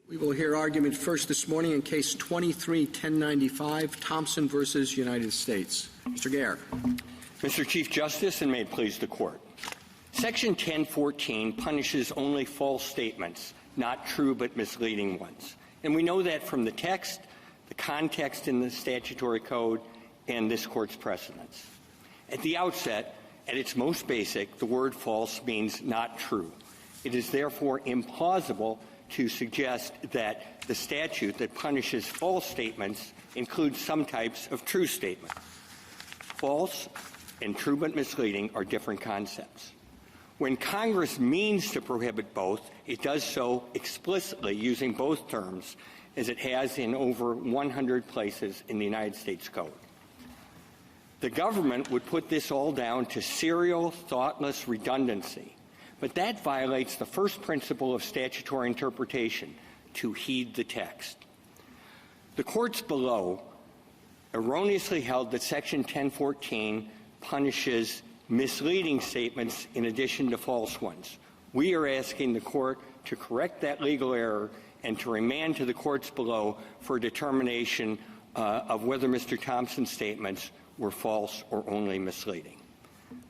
We will hear argument first this morning in Case 23-1095, Thompson versus United States. Mr. Gair. Mr. Chief Justice, and may it please the Court. Section 1014 punishes only false statements, not true but misleading ones. And we know that from the text, the context in the statutory code, and this Court's precedents. At the outset, at its most basic, the word false means not true. It is therefore implausible to suggest that the statute that punishes false statements includes some types of true statement. False and true but misleading are different concepts. When Congress means to prohibit both, it does so explicitly using both terms, as it has in over 100 places in the United States Code. The government would put this all down to serial, thoughtless redundancy. But that violates the first principle of statutory interpretation, to heed the text. The courts below erroneously held that Section 1014 punishes misleading statements in addition to false ones. We are asking the Court to correct that legal error and to remand to the courts below for a determination of whether Mr. Thompson's statements were false or only misleading.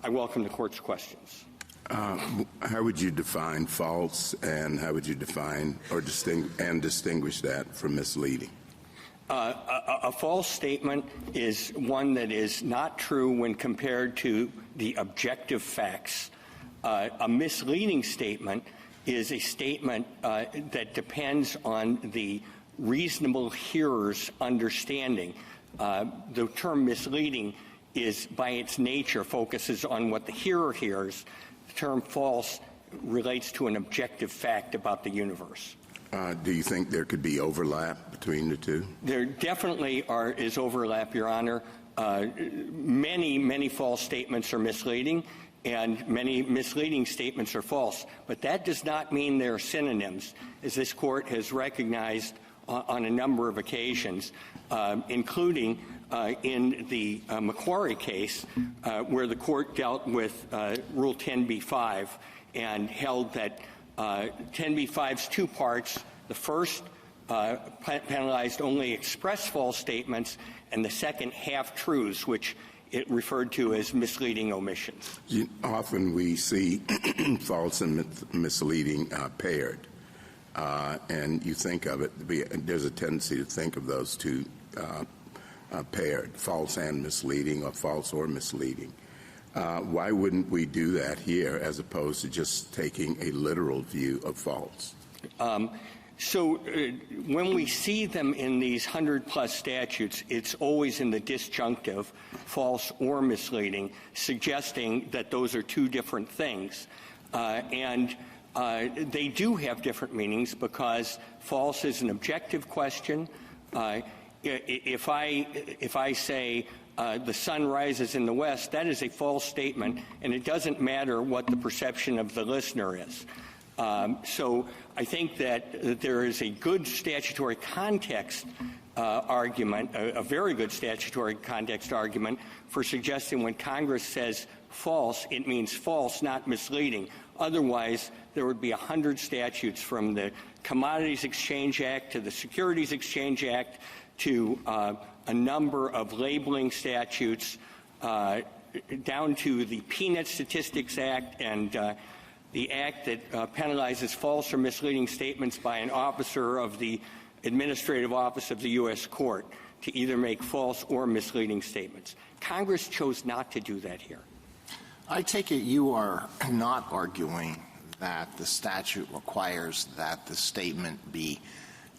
I welcome the Court's questions. How would you define false, and how would you define or distinguish that from misleading? A false statement is one that is not true when compared to the objective facts. A misleading statement is a statement that depends on the reasonable hearer's understanding. The term misleading is, by its nature, focuses on what the hearer hears. The term false relates to an objective fact about the universe. Do you think there could be overlap between the two? There definitely is overlap, Your Honor. Many false statements are misleading, and many misleading statements are false. But that does not mean they're synonyms, as this Court has recognized on a number of occasions, including in the Macquarie case, where the Court dealt with Rule 10b-5 and held that 10b-5's two parts. The first penalized only express false statements, and the second half-truths, which it referred to as misleading omissions. Often we see false and misleading paired, and you think of it, there's a tendency to think of those two paired, false and misleading, or false or misleading. Why wouldn't we do that here as opposed to just taking a literal view of false? When we see them in these 100-plus statutes, it's always in the disjunctive, false or misleading, suggesting that those are two different things. And they do have different meanings because false is an objective question. If I say the sun rises in the west, that is a false statement, and it doesn't matter what the perception of the listener is. So I think that there is a good statutory context argument, a very good statutory context argument for suggesting when Congress says false, it means false, not misleading. Otherwise, there would be 100 statutes from the Commodities Exchange Act to the Securities Exchange Act to a number of labeling statutes down to the Peanut Statistics Act and the act that penalizes false or misleading statements by an officer of the Administrative Office of the U.S. Court to either make false or misleading statements. Congress chose not to do that here. I take it you are not arguing that the statute requires that the statement be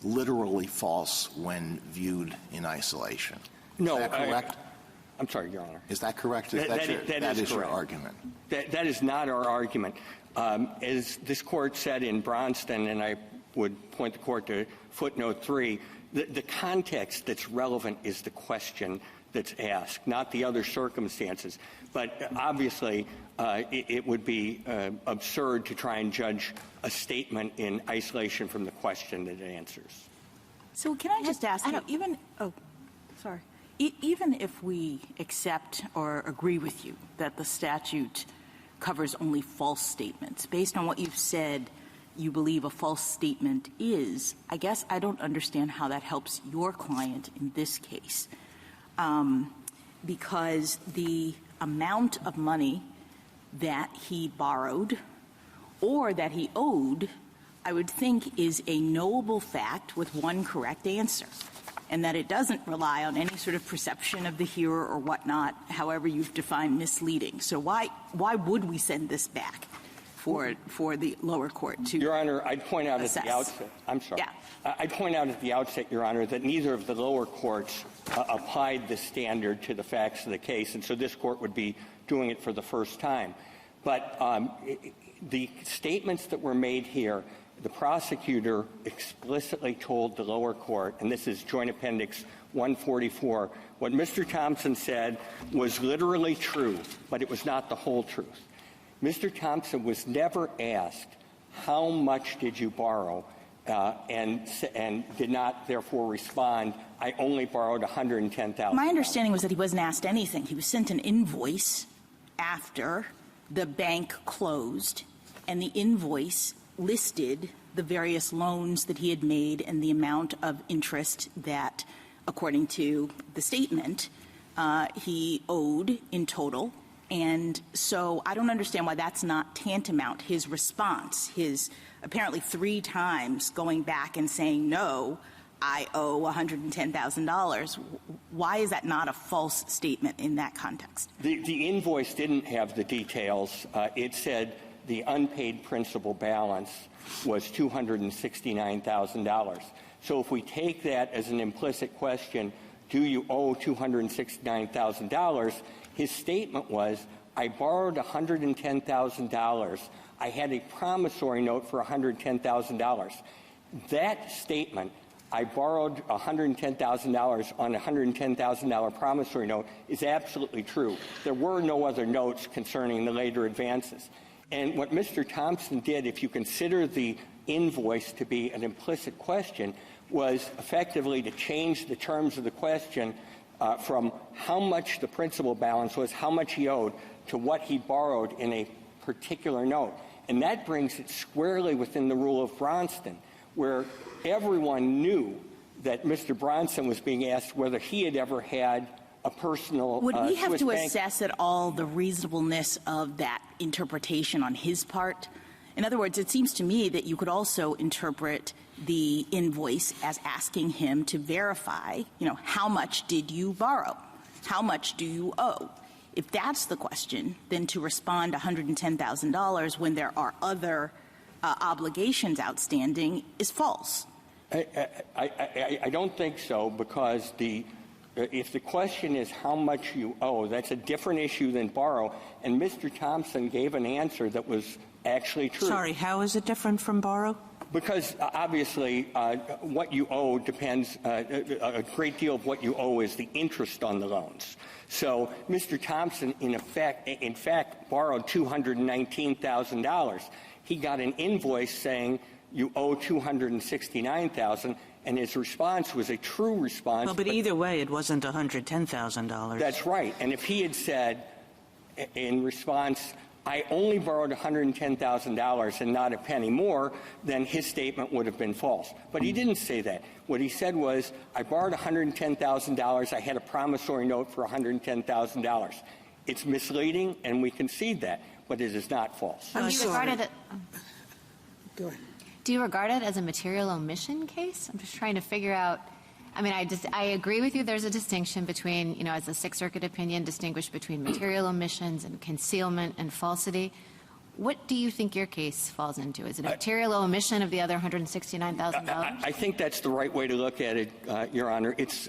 literally false when viewed in isolation. No, is that correct? I'm sorry, Your Honor. Is that correct? That is your correct. argument. That is not our argument. As this Court said in Bronston, and I would point the Court to footnote 3, the context that's relevant is the question that's asked, not the other circumstances. But obviously, it would be absurd to try and judge a statement in isolation from the question that it answers. So can I just ask you, even if we accept or agree with you that the statute covers only false statements, based on what you've said, you believe a false statement is, I guess I don't understand how that helps your client in this case, because the amount of money that he borrowed or that he owed, I would think, is a knowable fact with one correct answer, and that it doesn't rely on any sort of perception of the hearer or whatnot, however you've defined misleading. So why would we send this back for the lower court to Your Honor, I'd point out assess? At the outset, I'm sorry. Yeah. I'd point out at the outset, Your Honor, that neither of the lower courts applied the standard to the facts of the case, and so this court would be doing it for the first time. But the statements that were made here, the prosecutor explicitly told the lower court, and this is Joint Appendix 144, what Mr. Thompson said was literally true, but it was not the whole truth. Mr. Thompson was never asked, how much did you borrow, and did not therefore respond, I only borrowed $110,000. My understanding was that he wasn't asked anything. He was sent an invoice after the bank closed, and the invoice listed the various loans that he had made and the amount of interest that, according to the statement, he owed in total. And so I don't understand why that's not tantamount. His response, his apparently 3 times going back and saying, no, I owe $110,000. Why is that not a false statement in that context? The invoice didn't have the details. It said the unpaid principal balance was $269,000. So if we take that as an implicit question, do you owe $269,000? His statement was, I borrowed $110,000. I had a promissory note for $110,000. That statement, I borrowed $110,000 on a $110,000 promissory note, is absolutely true. There were no other notes concerning the later advances. And what Mr. Thompson did, if you consider the invoice to be an implicit question, was effectively to change the terms of the question from how much the principal balance was, how much he owed, to what he borrowed in a particular note. And that brings it squarely within the rule of Bronston, where everyone knew that Mr. Bronson was being asked whether he had ever had a personal Would we have Swiss to bank. assess at all the reasonableness of that interpretation on his part? In other words, it seems to me that you could also interpret the invoice as asking him to verify, how much did you borrow? How much do you owe? If that's the question, then to respond $110,000 when there are other obligations outstanding is false. I don't think so, because if the question is how much you owe, that's a different issue than borrow, and Mr. Thompson gave an answer that was actually true. Sorry, how is it different from borrow? Because obviously what you owe depends, a great deal of what you owe is the interest on the loans. So Mr. Thompson, in fact, borrowed $219,000. He got an invoice saying you owe $269,000, and his response was a true response. Well, but either way, it wasn't $110,000. That's right. And if he had said in response, I only borrowed $110,000 and not a penny more, then his statement would have been false. But he didn't say that. What he said was, I borrowed $110,000. I had a promissory note for $110,000. It's misleading, and we concede that, but it is not false. Go ahead. Do you regard it as a material omission case? I'm just trying to figure out. I mean, I agree with you. There's a distinction between, as the Sixth Circuit opinion distinguished between material omissions and concealment and falsity. What do you think your case falls into? Is it a material omission of the other $169,000? I think that's the right way to look at it, Your Honor. It's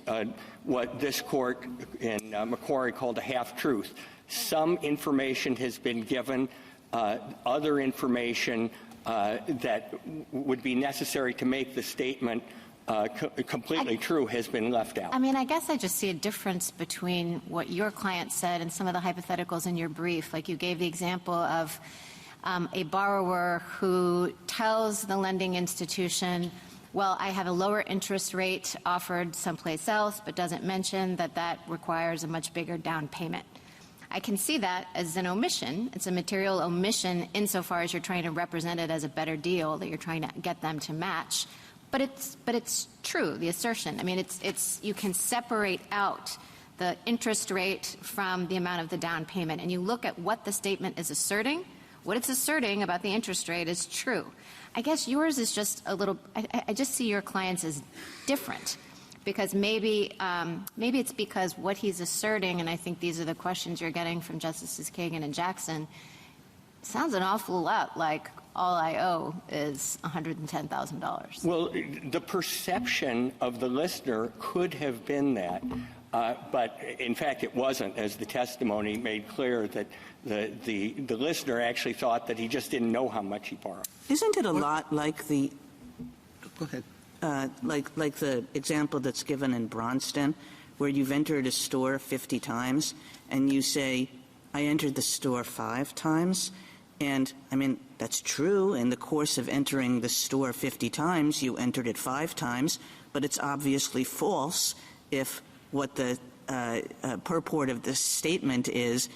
what this court in Macquarie called a half-truth. Some information has been given, other information that would be necessary to make the statement completely true has been left out. I mean, I guess I just see a difference between what your client said and some of the hypotheticals in your brief. Like you gave the example of a borrower who tells the lending institution, well, I have a lower interest rate offered someplace else, but doesn't mention that that requires a much bigger down payment. I can see that as an omission. It's a material omission insofar as you're trying to represent it as a better deal that you're trying to get them to match. But it's true, the assertion. I mean, it's you can separate out the interest rate from the amount of the down payment, and you look at what the statement is asserting. What it's asserting about the interest rate is true. I guess yours is just a little. I just see your clients as different, because maybe it's because what he's asserting, and I think these are the questions you're getting from Justices Kagan and Jackson, sounds an awful lot like all I owe is $110,000. Well, the perception of the listener could have been that, but in fact it wasn't, as the testimony made clear that the listener actually thought that he just didn't know how much he borrowed. Isn't it a lot like the Go ahead. like the example that's given in Braunston, where you've entered a store 50 times and you say, I entered the store 5 times, and I mean, that's true. In the course of entering the store 50 times, you entered it 5 times, but it's obviously false if what the purport of this statement is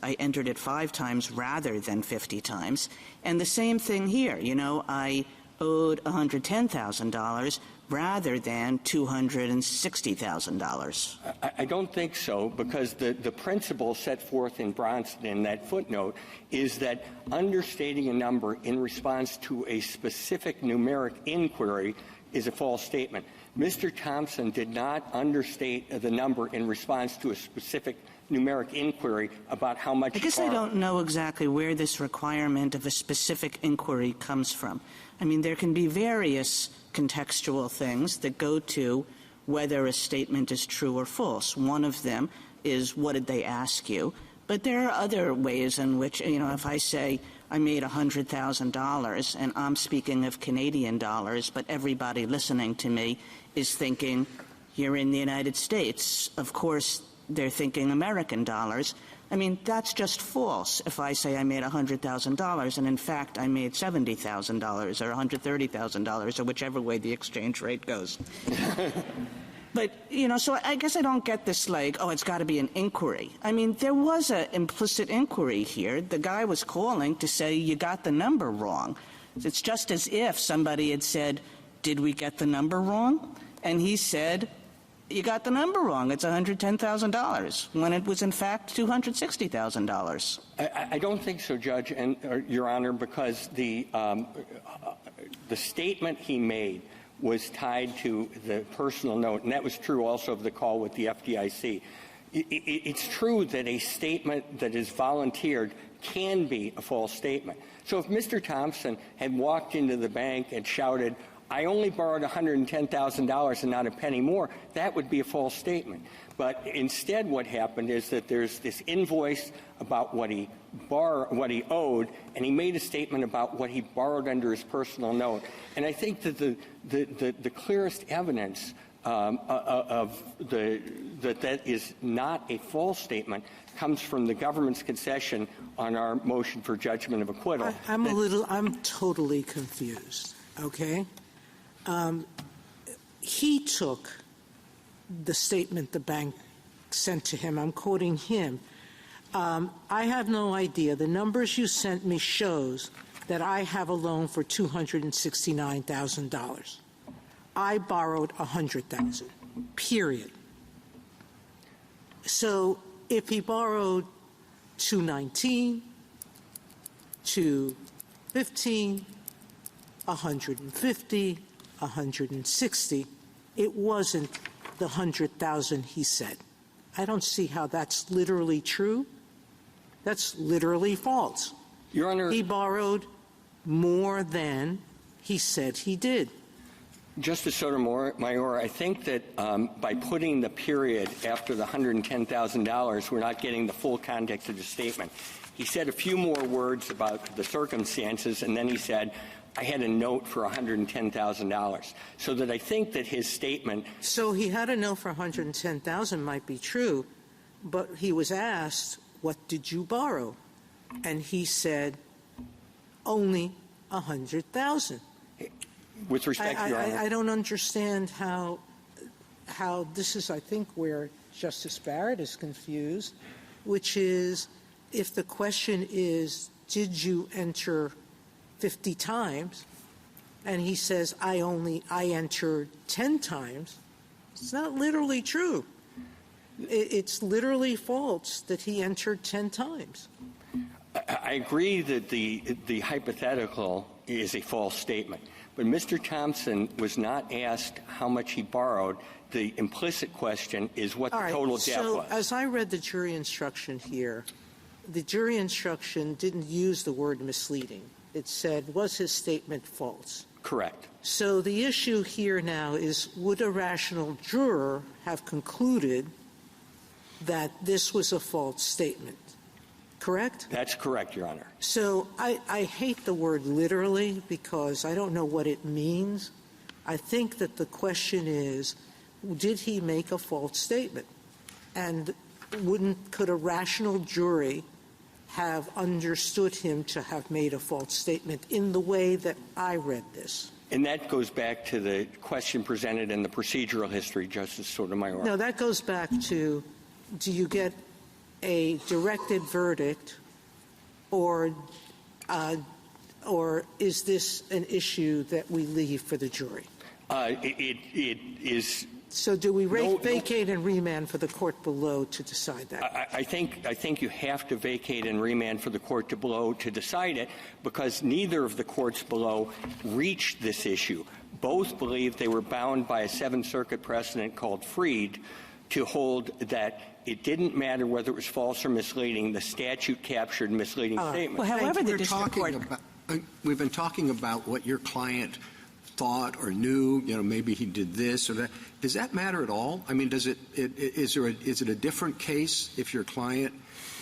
I entered it 5 times rather than 50 times. And the same thing here. You know, I owed $110,000 rather than $260,000. I don't think so, because the principle set forth in Braunston in that footnote is that understating a number in response to a specific numeric inquiry is a false statement. Mr. Thompson did not understate the number in response to a specific numeric inquiry about how much I guess I don't know exactly where this requirement of a specific inquiry comes from. I mean, there can be various contextual things that go to whether a statement is true or false. One of them is, what did they ask you? But there are other ways in which, you know, if I say I made $100,000 and I'm speaking of Canadian dollars, but everybody listening to me is thinking, you're in the United States. Of course, they're thinking American dollars. I mean, that's just false if I say I made $100,000 and in fact I made $70,000 or $130,000 or whichever way the exchange rate goes. But, you know, so I guess I don't get this like, oh, it's got to be an inquiry. I mean, there was an implicit inquiry here. The guy was calling to say you got the number wrong. It's just as if somebody had said, did we get the number wrong? And he said, you got the number wrong. It's $110,000 when it was, in fact, $260,000. I don't think so, Judge and Your Honor, because the statement he made was tied to the personal note, and that was true also of the call with the FDIC. It's true that a statement that is volunteered can be a false statement. So if Mr. Thompson had walked into the bank and shouted, I only borrowed $110,000 and not a penny more, that would be a false statement. But instead what happened is that there's this invoice about what he owed, and he made a statement about what he borrowed under his personal note. And I think that the clearest evidence that is not a false statement comes from the government's concession on our motion for judgment of acquittal. I'm totally confused, okay? He took the statement the bank sent to him. I'm quoting him. I have no idea. The numbers you sent me shows that I have a loan for $269,000. I borrowed $100,000, period. So if he borrowed $219, $215, $150, $160, it wasn't the $100,000 he said. I don't see how that's literally true. That's literally false. Your Honor, he borrowed more than he said he did. Justice Sotomayor, I think that by putting the period after the $110,000, we're not getting the full context of the statement. He said a few more words about the circumstances, and then he said, I had a note for $110,000. So that I think that his statement... So he had a note for $110,000 might be true, but he was asked, what did you borrow? And he said, only $100,000. With respect to Your Honor, I don't understand how this is, I think, where Justice Barrett is confused. which is if the question is, did you enter 50 times? And he says, I entered 10 times. It's not literally true. It's literally false that he entered 10 times. I agree that the hypothetical is a false statement. But Mr. Thompson was not asked how much he borrowed. The implicit question is what the total debt so was. As I read the jury instruction here, the jury instruction didn't use the word misleading. It said, was his statement false? Correct. So the issue here now is, would a rational juror have concluded that this was a false statement? Correct? That's correct, Your Honor. So I hate the word literally because I don't know what it means. I think that the question is, did he make a false statement? And could a rational jury have understood him to have made a false statement in the way that I read this? And that goes back to the question presented in the procedural history, Justice Sotomayor. No, that goes back to, do you get a directed verdict, or is this an issue that we leave for the jury? It is. So do we vacate and remand for the court below to decide that? I think you have to vacate and remand for the court below to decide it, because neither of the courts below reached this issue. Both believed they were bound by a Seventh Circuit precedent called Freed to hold that it didn't matter whether it was false or misleading. The statute captured misleading statements. Well, however, the district court... We've been talking about what your client thought or knew, maybe he did this or that. Does that matter at all? I mean, is it a different case if your client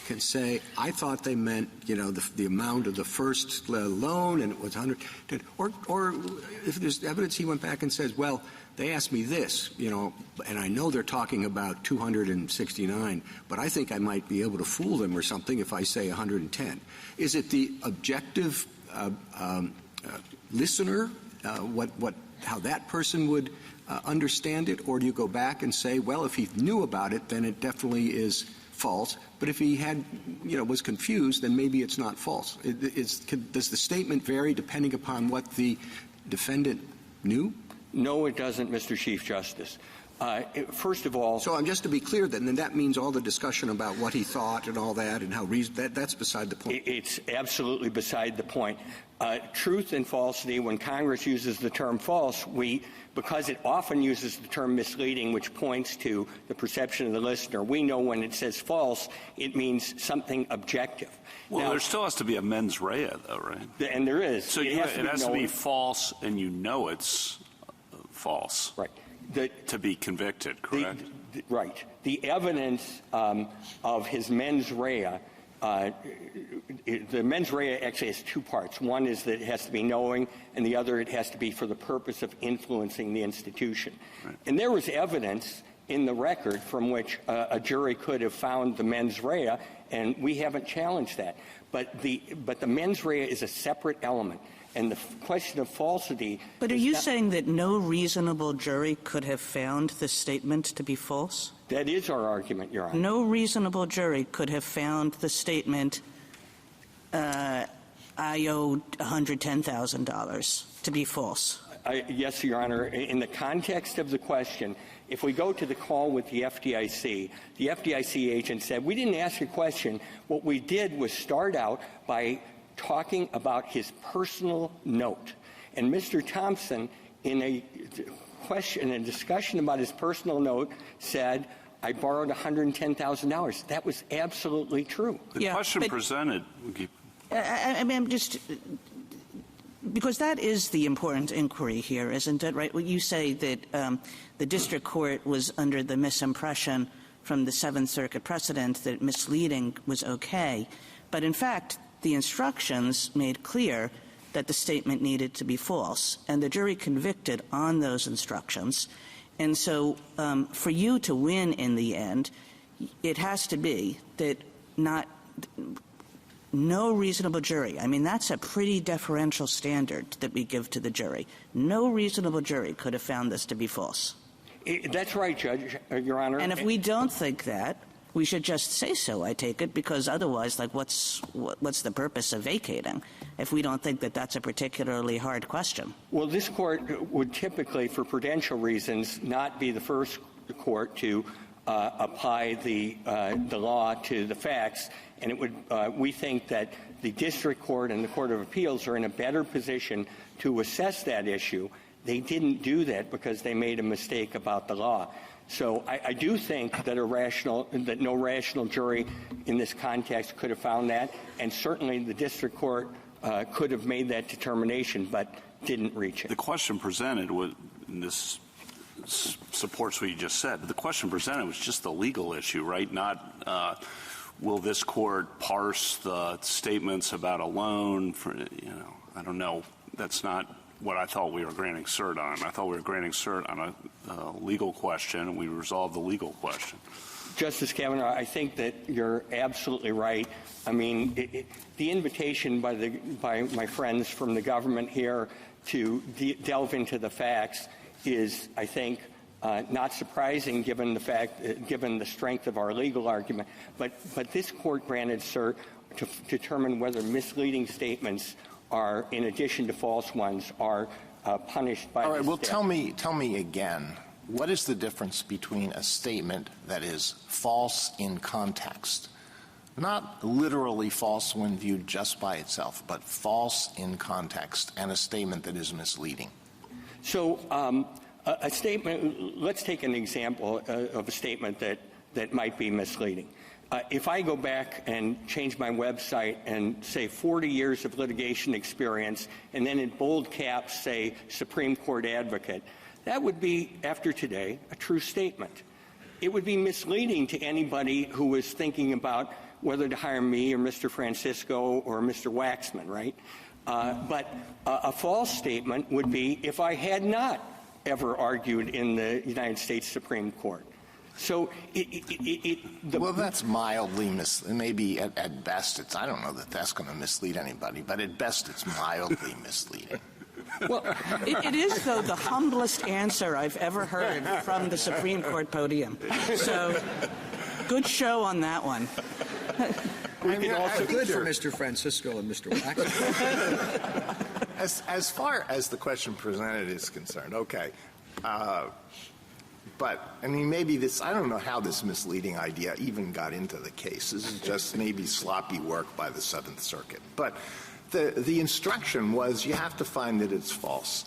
can say, I thought they meant, the amount of the first loan and it was 100, or if there's evidence he went back and says, well, they asked me this, and I know they're talking about 269, but I think I might be able to fool them or something if I say 110. Is it the objective listener, how that person would understand it, or do you go back and say, well, if he knew about it, then it definitely is false, but if he had, was confused, then maybe it's not false? Does the statement vary depending upon what the defendant knew? No, it doesn't, Mr. Chief Justice. First of all... So just to be clear, then that means all the discussion about what he thought and all that and how that's beside the point. It's absolutely beside the point. Truth and falsity, when Congress uses the term false, because it often uses the term misleading, which points to the perception of the listener, we know when it says false, it means something objective. Well, now, there still has to be a mens rea, though, right? And there is. So it has to be false, and false. Right. To be convicted, correct? Right. The evidence of his mens rea, the mens rea actually has two parts. One is that it has to be knowing, and the other, it has to be for the purpose of influencing the institution. Right. And there was evidence in the record from which a jury could have found the mens rea, and we haven't challenged that. But the mens rea is a separate element. And the question of falsity... But are you saying that no reasonable jury could have found the statement to be false? That is our argument, Your Honor. No reasonable jury could have found the statement, I owe $110,000 to be false? Yes, Your Honor. In the context of the question, if we go to the call with the FDIC agent said, we didn't ask a question. What we did was start out by talking about his personal note. And Mr. Thompson, in a discussion about his personal note, said, I borrowed $110,000. That was absolutely true. The question presented... I mean, because that is the important inquiry here, isn't it, right? Well, you say that the district court was under the misimpression from the Seventh Circuit precedent that misleading was okay. But in fact, the instructions made clear that the statement needed to be false, and the jury convicted on those instructions. And so for you to win in the end, it has to be that no reasonable jury, I mean, that's a pretty deferential standard that we give to the jury. No reasonable jury could have found this to be false. That's right, Judge, Your Honor. And if we don't think that, we should just say so, I take it, because otherwise, like, what's the purpose of vacating if we don't think that that's a particularly hard question? Well, this court would typically, for prudential reasons, not be the first court to apply the law to the facts, and it would. We think that the district court and the Court of Appeals are in a better position to assess that issue. They didn't do that because they made a mistake about the law. So I do think that no rational jury in this context could have found that, and certainly the district court could have made that determination, but didn't reach it. The question presented was, and this supports what you just said, but the question presented was just the legal issue, right? Not will this court parse the statements about a loan for, I don't know. That's not what I thought we were granting cert on. I thought we were granting cert on a legal question, and we resolved the legal question. Justice Kavanaugh, I think that you're absolutely right. I mean, the invitation by my friends from the government here to delve into the facts is, I think, not surprising given the strength of our legal argument. But this court granted cert to determine whether misleading statements are, in addition to false ones, are punished by. All right. Well, tell me again. What is the difference between a statement that is false in context, not literally false when viewed just by itself, but false in context, and a statement that is misleading? So a statement, let's take an example of a statement that might be misleading. If I go back and change my website and say 40 years of litigation experience, and then in bold caps say Supreme Court advocate, that would be, after today, a true statement. It would be misleading to anybody who was thinking about whether to hire me or Mr. Francisco or Mr. Waxman, right? But a false statement would be if I had not ever argued in the United States Supreme Court. So well, that's mildly maybe at best I don't know that that's going to mislead anybody, but at best it's mildly misleading. Well, it is, though, the humblest answer I've ever heard from the Supreme Court podium. So, good show on that one. Also good for Mr. Francisco and Mr. Waxman. As far as the question presented is concerned, okay. But, I mean, maybe I don't know how this misleading idea even got into the case. This is just maybe sloppy work by the Seventh Circuit. But the instruction was you have to find that it's false.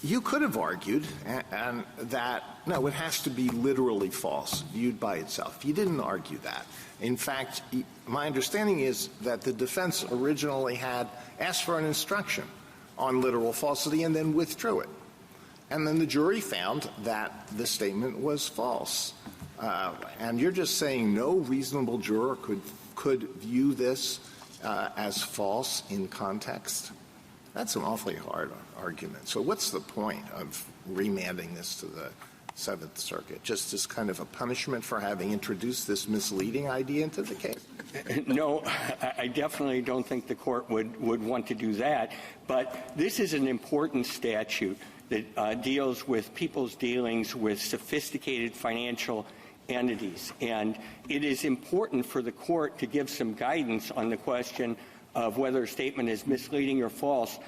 You could have argued and that, no, it has to be literally false, viewed by itself. You didn't argue that. In fact, my understanding is that the defense originally had asked for an instruction on literal falsity and then withdrew it. And then the jury found that the statement was false. And you're just saying no reasonable juror could view this as false in context? That's an awfully hard argument. So what's the point of remanding this to the Seventh Circuit? Just as kind of a punishment for having introduced this misleading idea into the case? No, I definitely don't think the court would want to do that. But this is an important statute that deals with people's dealings with sophisticated financial entities. And it is important for the court to give some guidance on the question of whether a statement is misleading or false,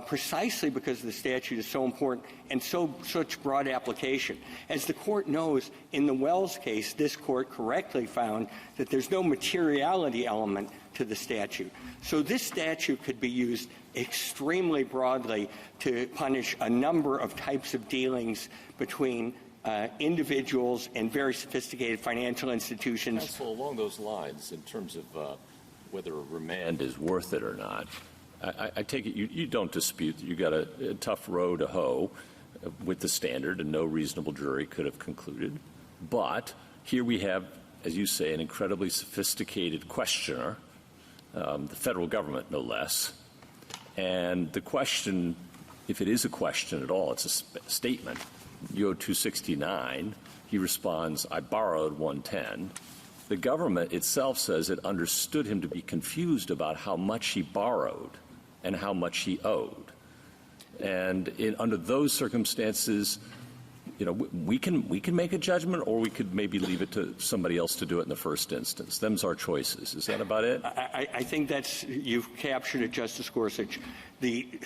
precisely because the statute is so important and such broad application. As the court knows, in the Wells case, this court correctly found that there's no materiality element to the statute. So this statute could be used extremely broadly to punish a number of types of dealings between individuals and very sophisticated financial institutions. Counsel, along those lines, in terms of whether a remand is worth it or not, I take it you don't dispute that you got a tough row to hoe with the standard and no reasonable jury could have concluded. But here we have, as you say, an incredibly sophisticated questioner, the federal government no less. And the question, if it is a question at all, it's a statement. You owe $269. He responds, I borrowed $110. The government itself says it understood him to be confused about how much he borrowed and how much he owed. And under those circumstances, we can make a judgment, or we could maybe leave it to somebody else to do it in the first instance. Them's our choices. Is that about it? I think you've captured it, Justice Gorsuch. The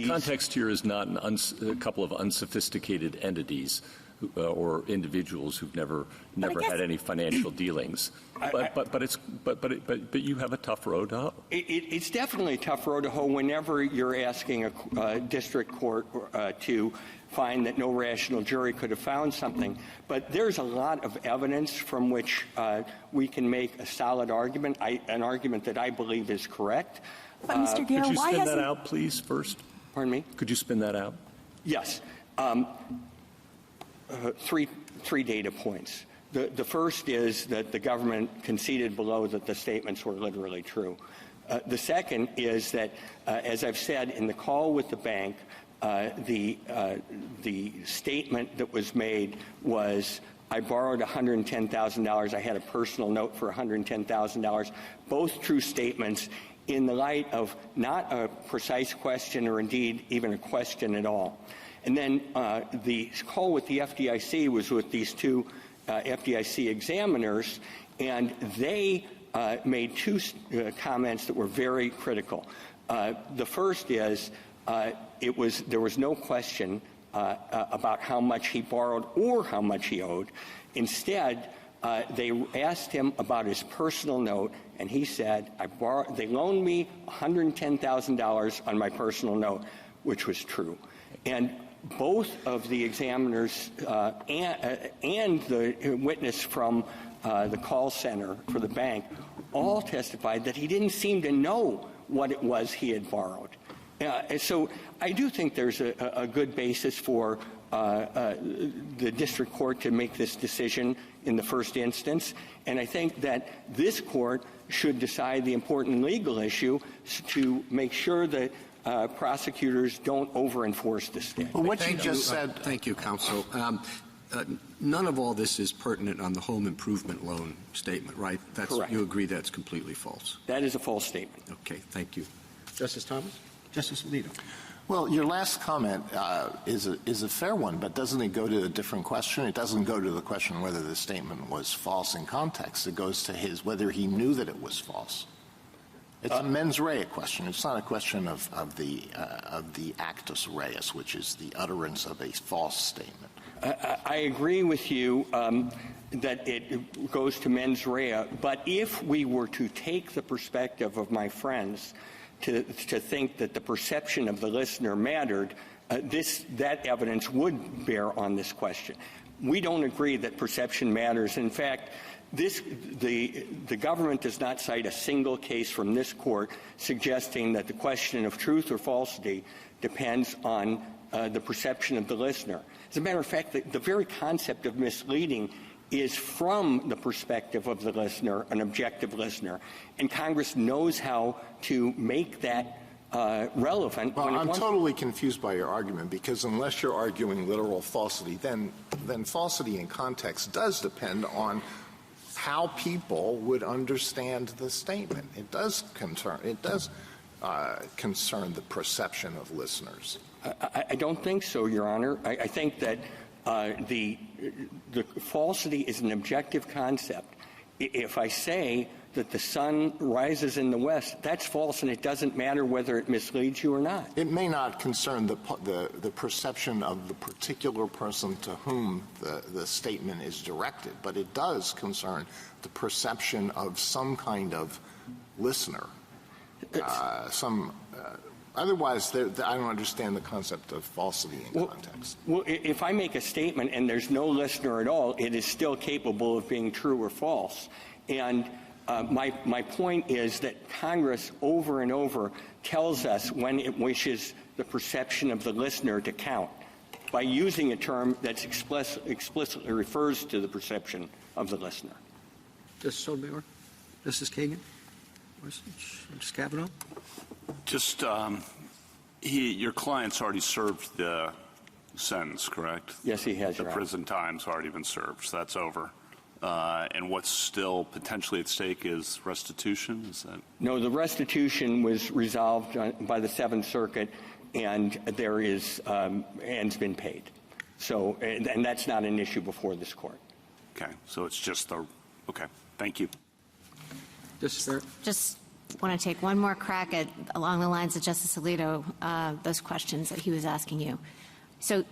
context here is not a couple of unsophisticated entities or individuals who've never had any financial dealings. But you have a tough road to hoe. It's definitely a tough road to hoe whenever you're asking a district court to find that no rational jury could have found something. But there's a lot of evidence from which we can make a solid argument, an argument that I believe is correct. But, Mr. Garrow, could you spin that out, please, first? Pardon me? Could you spin that out? Yes. Three data points. The first is that the government conceded below that the statements were literally true. The second is that, as I've said, in the call with the bank, the statement that was made was, I borrowed $110,000. I had a personal note for $110,000. Both true statements in the light of not a precise question or indeed even a question at all. And then the call with the FDIC was with these two FDIC examiners, and they made two comments that were very critical. The first is there was no question about how much he borrowed or how much he owed. Instead, they asked him about his personal note, and he said, they loaned me $110,000 on my personal note, which was true. And both of the examiners and the witness from the call center for the bank all testified that he didn't seem to know what it was he had borrowed. So I do think there's a good basis for the district court to make this decision in the first instance, and I think that this court should decide the important legal issue to make sure that prosecutors don't over-enforce the statute. Well, what you just said... Thank you, counsel. None of all this is pertinent on the home improvement loan statement, right? Correct. You agree that's completely false? That is a false statement. Okay, thank you. Justice Thomas? Justice Alito? Well, your last comment is a fair one, but doesn't it go to a different question? It doesn't go to the question whether the statement was false in context. It goes to whether he knew that it was false. It's a mens rea question. It's not a question of the actus reus, which is the utterance of a false statement. I agree with you that it goes to mens rea, but if we were to take the perspective of my friends to think that the perception of the listener mattered, that evidence would bear on this question. We don't agree that perception matters. In fact, the government does not cite a single case from this court suggesting that the question of truth or falsity depends on the perception of the listener. As a matter of fact, the very concept of misleading is from the perspective of the listener, an objective listener, and Congress knows how to make that relevant. Well, I'm totally confused by your argument, because unless you're arguing literal falsity, then falsity in context does depend on how people would understand the statement. It does concern the perception of listeners. I don't think so, Your Honor. I think that the falsity is an objective concept. If I say that the sun rises in the west, that's false, and it doesn't matter whether it misleads you or not. It may not concern the perception of the particular person to whom the statement is directed, but it does concern the perception of some kind of listener. Otherwise, I don't understand the concept of falsity in context. Well, if I make a statement and there's no listener at all, it is still capable of being true or false. And my point is that Congress over and over tells us when it wishes the perception of the listener to count by using a term that explicitly refers to the perception of the listener. Justice Sotomayor? Justice Kagan? Justice Kavanaugh? Just, your client's already served the sentence, correct? Yes, he has, The Your Honor. prison time's already been served, so that's over. And what's still potentially at stake is restitution? Is that? No, the restitution was resolved by the Seventh Circuit. and there is and's been paid. So, and that's not an issue before this court. Okay, so it's just the, okay, thank you. Just want to take one more crack at, along the lines of Justice Alito, those questions that he was asking you. So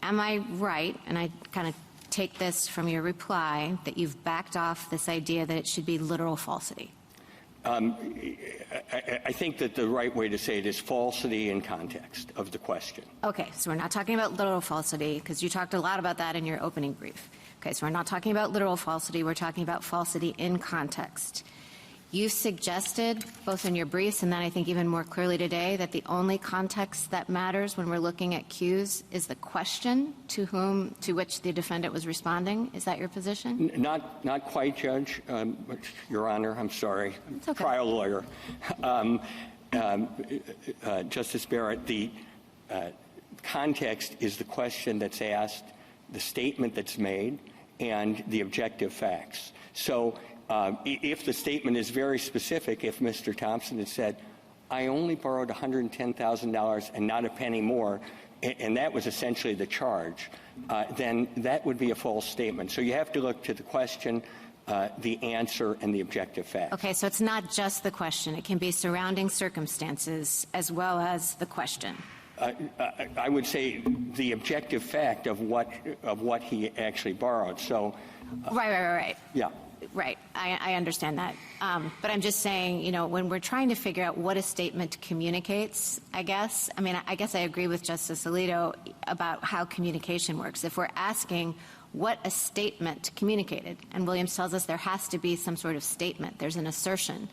am I right, and I kind of take this from your reply, that you've backed off this idea that it should be literal falsity? I think that the right way to say it is falsity in context of the question. Okay, so we're not talking about literal falsity, because you talked a lot about that in your opening brief. Okay, so we're not talking about literal falsity, we're talking about falsity in context. You suggested, both in your briefs and then I think even more clearly today, that the only context that matters when we're looking at cues is the question to which the defendant was responding. Is that your position? Not quite, Judge. Your Honor, I'm sorry. It's okay. Trial lawyer. Justice Barrett, the context is the question that's asked, the statement that's made, and the objective facts. So if the statement is very specific, if Mr. Thompson had said, I only borrowed $110,000 and not a penny more, and that was essentially the charge, then that would be a false statement. So you have to look to the question, the answer, and the objective facts. Okay, so it's not just the question. It can be surrounding circumstances as well as the question. I would say the objective fact of what he actually borrowed. So Right. Yeah. Right. I understand that. But I'm just saying, you know, when we're trying to figure out what a statement communicates, I guess I agree with Justice Alito about how communication works. If we're asking what a statement communicated, and Williams tells us there has to be some sort of statement, there's an assertion.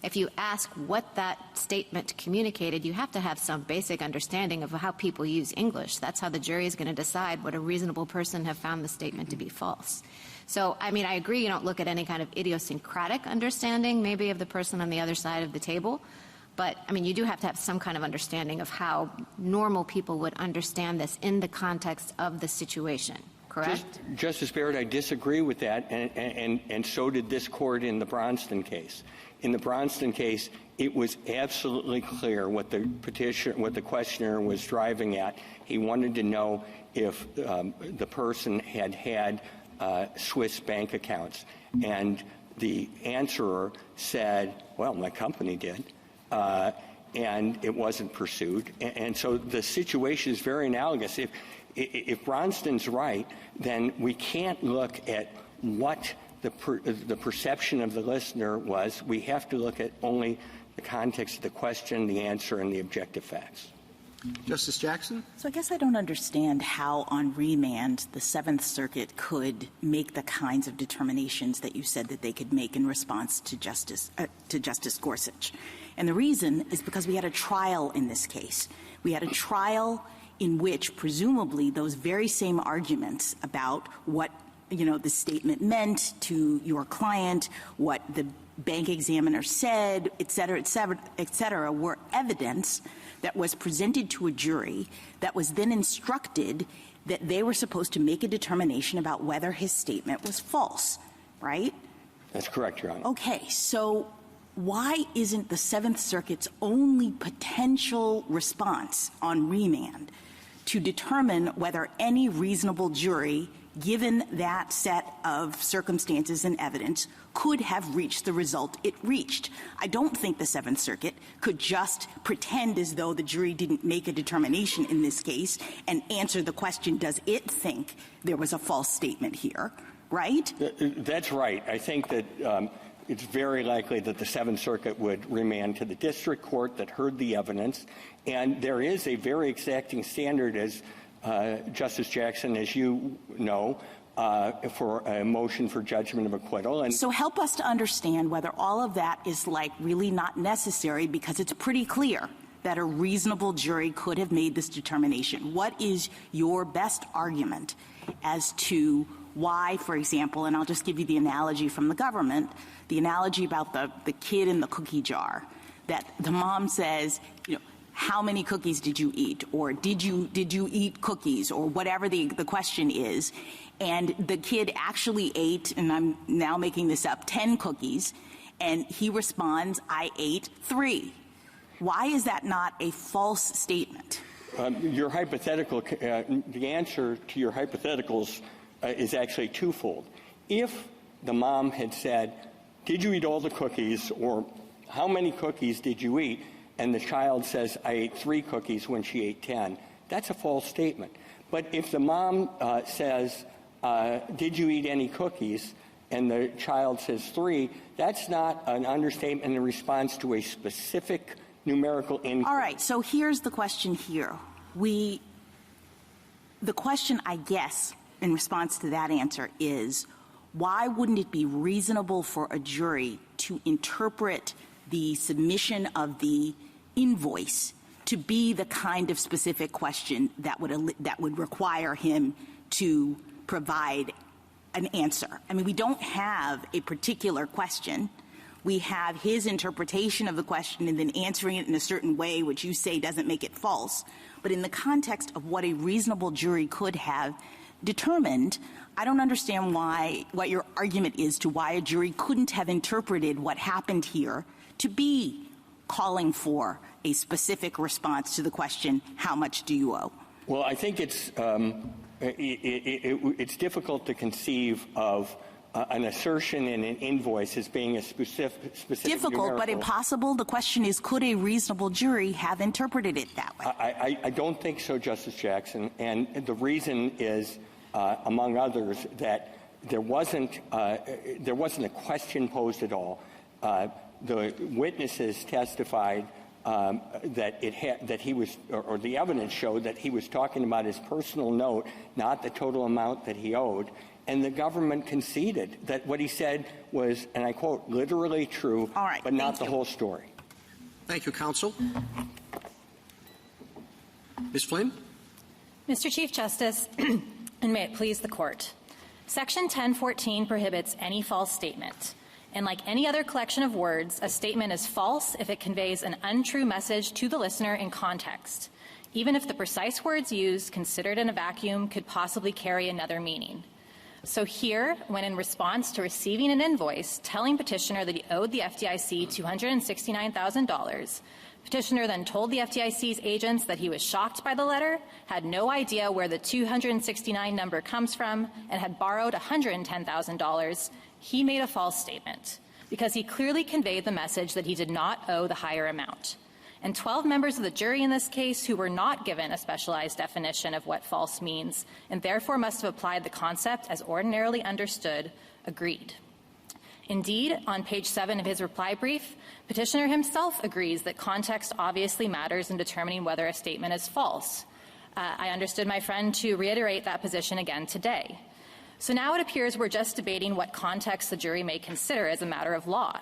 If you ask what that statement communicated, you have to have some basic understanding of how people use English. That's how the jury is going to decide what a reasonable person have found the statement to be false. So, I mean, I agree you don't look at any kind of idiosyncratic understanding, maybe, of the person on the other side of the table. But, I mean, you do have to have some kind of understanding of how normal people would understand this in the context of the situation, correct? Justice Barrett, I disagree with that, and so did this court in the Bronston case. In the Bronston case, it was absolutely clear what the questioner was driving at. He wanted to know if the person had Swiss bank accounts. And the answerer said, well, my company did, and it wasn't pursued. And so the situation is very analogous. If Bronston's right, then we can't look at what the perception of the listener was. We have to look at only the context of the question, the answer, and the objective facts. Justice Jackson? So I guess I don't understand how on remand the Seventh Circuit could make the kinds of determinations that you said that they could make in response to Justice Gorsuch. And the reason is because we had a trial in this case. We had a trial in which presumably those very same arguments about what the statement meant to your client, what the bank examiner said, et cetera, were evidence that was presented to a jury that was then instructed that they were supposed to make a determination about whether his statement was false, right? That's correct, Your Honor. Okay, so why isn't the Seventh Circuit's only potential response on remand to determine whether any reasonable jury, given that set of circumstances and evidence, could have reached the result it reached? I don't think the Seventh Circuit could just pretend as though the jury didn't make a determination in this case and answer the question, does it think there was a false statement here, right? That's right. I think that it's very likely that the Seventh Circuit would remand to the district court that heard the evidence, and there is a very exacting standard, as Justice Jackson, as you know, for a motion for judgment of acquittal. And so help us to understand whether all of that is really not necessary, because it's pretty clear that a reasonable jury could have made this determination. What is your best argument as to why, for example, and I'll just give you the analogy from the government, the analogy about the kid in the cookie jar, that the mom says, how many cookies did you eat? Or did you eat cookies? Or whatever the question is. And the kid actually ate, and I'm now making this up, 10 cookies. And he responds, I ate 3. Why is that not a false statement? Your hypothetical, the answer to your hypotheticals is actually twofold. If the mom had said, "Did you eat all the cookies?" or "How many cookies did you eat?" and the child says, "I ate 3 cookies when she ate 10, that's a false statement. But if the mom says, "Did you eat any cookies?" and the child says 3, that's not an understatement in response to a specific numerical inquiry. All right, so here's the question here. The question, I guess, in response to that answer is, why wouldn't it be reasonable for a jury to interpret the submission of the invoice to be the kind of specific question that would require him to provide an answer? I mean, we don't have a particular question. We have his interpretation of the question and then answering it in a certain way, which you say doesn't make it false. But in the context of what a reasonable jury could have determined, I don't understand what your argument is to why a jury couldn't have interpreted what happened here to be calling for a specific response to the question, how much do you owe? Well, I think it's difficult to conceive of an assertion in an invoice as being a specific difficult, numerical. But impossible. The question is, could a reasonable jury have interpreted it that way? I don't think so, Justice Jackson. And the reason is, among others, that there wasn't a question posed at all. The witnesses testified that he was, or the evidence showed that he was talking about his personal note, not the total amount that he owed. And the government conceded that what he said was, and I quote, literally true, but not the whole story. Thank you, counsel. Ms. Flynn? Mr. Chief Justice, and may it please the Court, Section 1014 prohibits any false statement. And like any other collection of words, a statement is false if it conveys an untrue message to the listener in context, even if the precise words used, considered in a vacuum, could possibly carry another meaning. So here, when in response to receiving an invoice telling petitioner that he owed the FDIC $269,000, petitioner then told the FDIC's agents that he was shocked by the letter, had no idea where the 269 number comes from, and had borrowed $110,000, he made a false statement because he clearly conveyed the message that he did not owe the higher amount. And 12 members of the jury in this case, who were not given a specialized definition of what false means and therefore must have applied the concept as ordinarily understood, agreed. Indeed, on page 7 of his reply brief, petitioner himself agrees that context obviously matters in determining whether a statement is false. I understood my friend to reiterate that position again today. So now it appears we're just debating what context the jury may consider as a matter of law.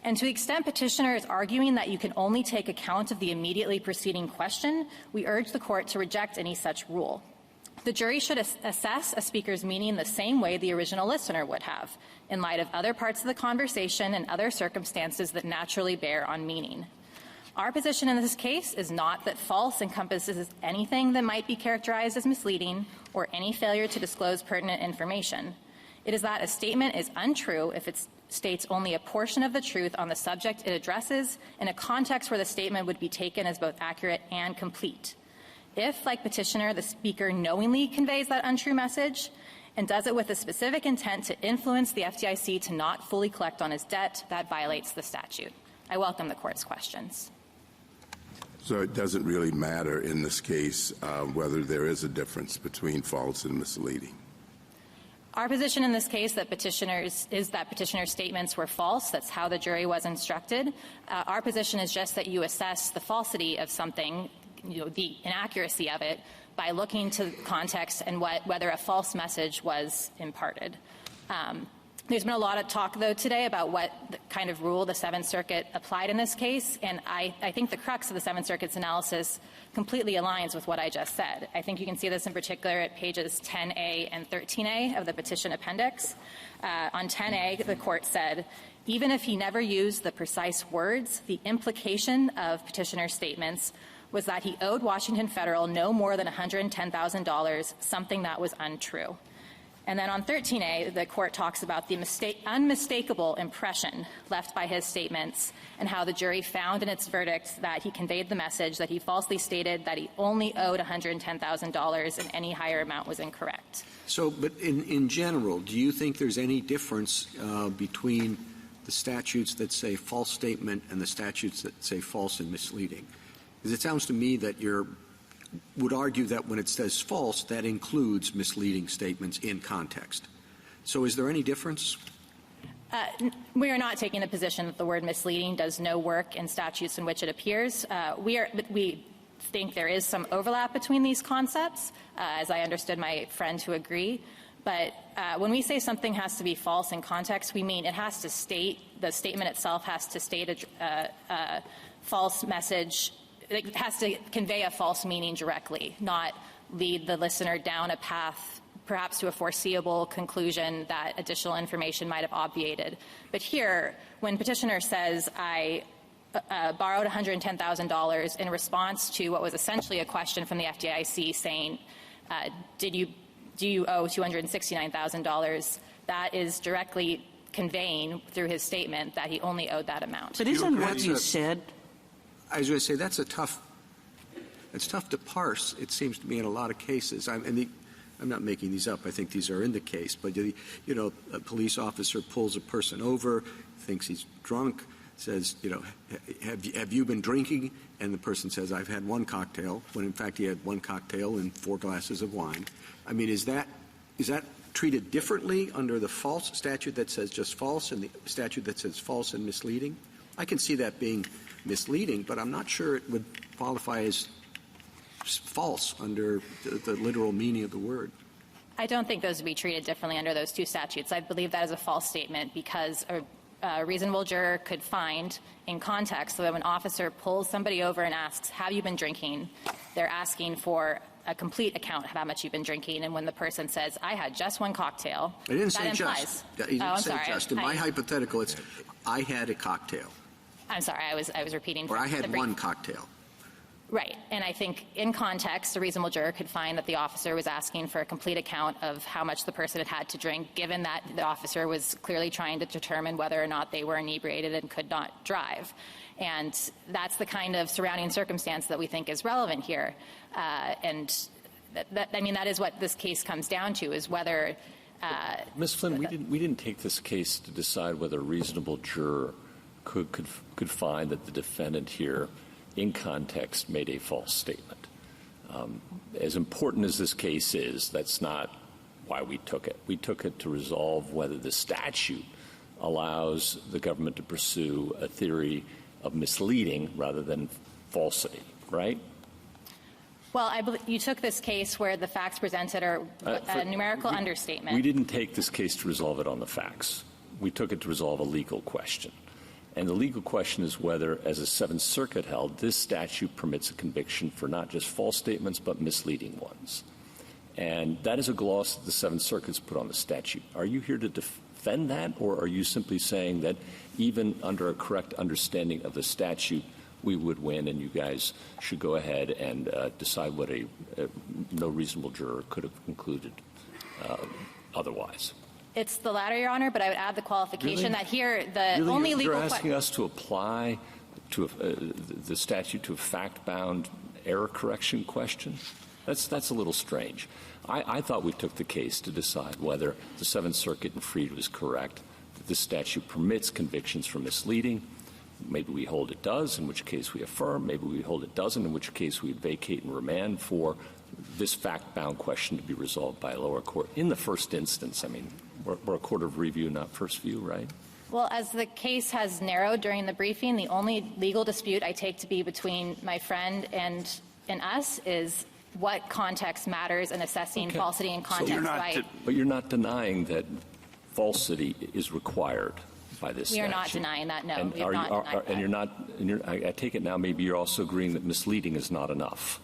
And to the extent petitioner is arguing that you can only take account of the immediately preceding question, we urge the Court to reject any such rule. The jury should assess a speaker's meaning the same way the original listener would have, in light of other parts of the conversation and other circumstances that naturally bear on meaning. Our position in this case is not that false encompasses anything that might be characterized as misleading or any failure to disclose pertinent information. It is that a statement is untrue if it states only a portion of the truth on the subject it addresses in a context where the statement would be taken as both accurate and complete. If, like petitioner, the speaker knowingly conveys that untrue message and does it with a specific intent to influence the FDIC to not fully collect on his debt, that violates the statute. I welcome the Court's questions. So it doesn't really matter in this case whether there is a difference between false and misleading. Our position in this case that petitioner's statements were false. That's how the jury was instructed. Our position is just that you assess the falsity of something, the inaccuracy of it, by looking to context and whether a false message was imparted. There's been a lot of talk, though, today about what kind of rule the Seventh Circuit applied in this case, and I think the crux of the Seventh Circuit's analysis completely aligns with what I just said. I think you can see this in particular at pages 10A and 13A of the petition appendix. On 10A, the Court said, even if he never used the precise words, the implication of petitioner's statements was that he owed Washington Federal no more than $110,000, something that was untrue. And then on 13A, the court talks about the unmistakable impression left by his statements and how the jury found in its verdict that he conveyed the message that he falsely stated that he only owed $110,000 and any higher amount was incorrect. So, but in general, do you think there's any difference between the statutes that say false statement and the statutes that say false and misleading? Because it sounds to me that would argue that when it says false, that includes misleading statements in context. So is there any difference? We are not taking the position that the word misleading does no work in statutes in which it appears. We think there is some overlap between these concepts, as I understood my friend to agree. But when we say something has to be false in context, we mean it has to state, the statement itself has to state a false message. It has to convey a false meaning directly, not lead the listener down a path, perhaps to a foreseeable conclusion that additional information might have obviated. But here, when petitioner says, I borrowed $110,000 in response to what was essentially a question from the FDIC saying, do you owe $269,000, that is directly conveying through his statement that he only owed that amount. But isn't what you said? I was going to say it's tough to parse, it seems to me, in a lot of cases. I'm not making these up. I think these are in the case. But, a police officer pulls a person over, thinks he's drunk, says, have you been drinking? And the person says, I've had one cocktail, when in fact he had one cocktail and 4 glasses of wine. I mean, is that treated differently under the false statute that says just false and the statute that says false and misleading? I can see that being misleading, but I'm not sure it would qualify as false under the literal meaning of the word. I don't think those would be treated differently under those two statutes. I believe that is a false statement because a reasonable juror could find in context that when an officer pulls somebody over and asks, have you been drinking, they're asking for a complete account of how much you've been drinking, and when the person says, I had just one cocktail, I didn't that say implies. Just. He didn't say sorry. just. In my hypothetical, it's I had a cocktail. I'm sorry, I was repeating. Or I had one cocktail. Right. And I think in context, a reasonable juror could find that the officer was asking for a complete account of how much the person had to drink, given that the officer was clearly trying to determine whether or not they were inebriated and could not drive. And that's the kind of surrounding circumstance that we think is relevant here. And that is what this case comes down to, is whether Ms. Flynn, we didn't take this case to decide whether a reasonable juror could find that the defendant here, in context, made a false statement. As important as this case is, that's not why we took it. We took it to resolve whether the statute allows the government to pursue a theory of misleading rather than falsity, right? Well, I believe you took this case where the facts presented are a numerical understatement. We didn't take this case to resolve it on the facts. We took it to resolve a legal question. And the legal question is whether, as the Seventh Circuit held, this statute permits a conviction for not just false statements but misleading ones. And that is a gloss that the Seventh Circuit's put on the statute. Are you here to defend that, or are you simply saying that even under a correct understanding of the statute, we would win and you guys should go ahead and decide what no reasonable juror could have concluded otherwise? It's the latter, Your Honor, but I would add the qualification that here the really? only legal You're asking us to apply to the statute to a fact-bound error correction question? That's a little strange. I thought we took the case to decide whether the Seventh Circuit in Freed was correct, that this statute permits convictions for misleading. Maybe we hold it does, in which case we affirm. Maybe we hold it doesn't, in which case we vacate and remand for this fact-bound question to be resolved by a lower court. In the first instance, I mean, we're a court of review, not first view, right? Well, as the case has narrowed during the briefing, the only legal dispute I take to be between my friend and us is what context matters in assessing falsity in context. But you're not denying that falsity is required by this statute. We are not denying that, no. And we have not denied that. I take it now maybe you're also agreeing that misleading is not enough.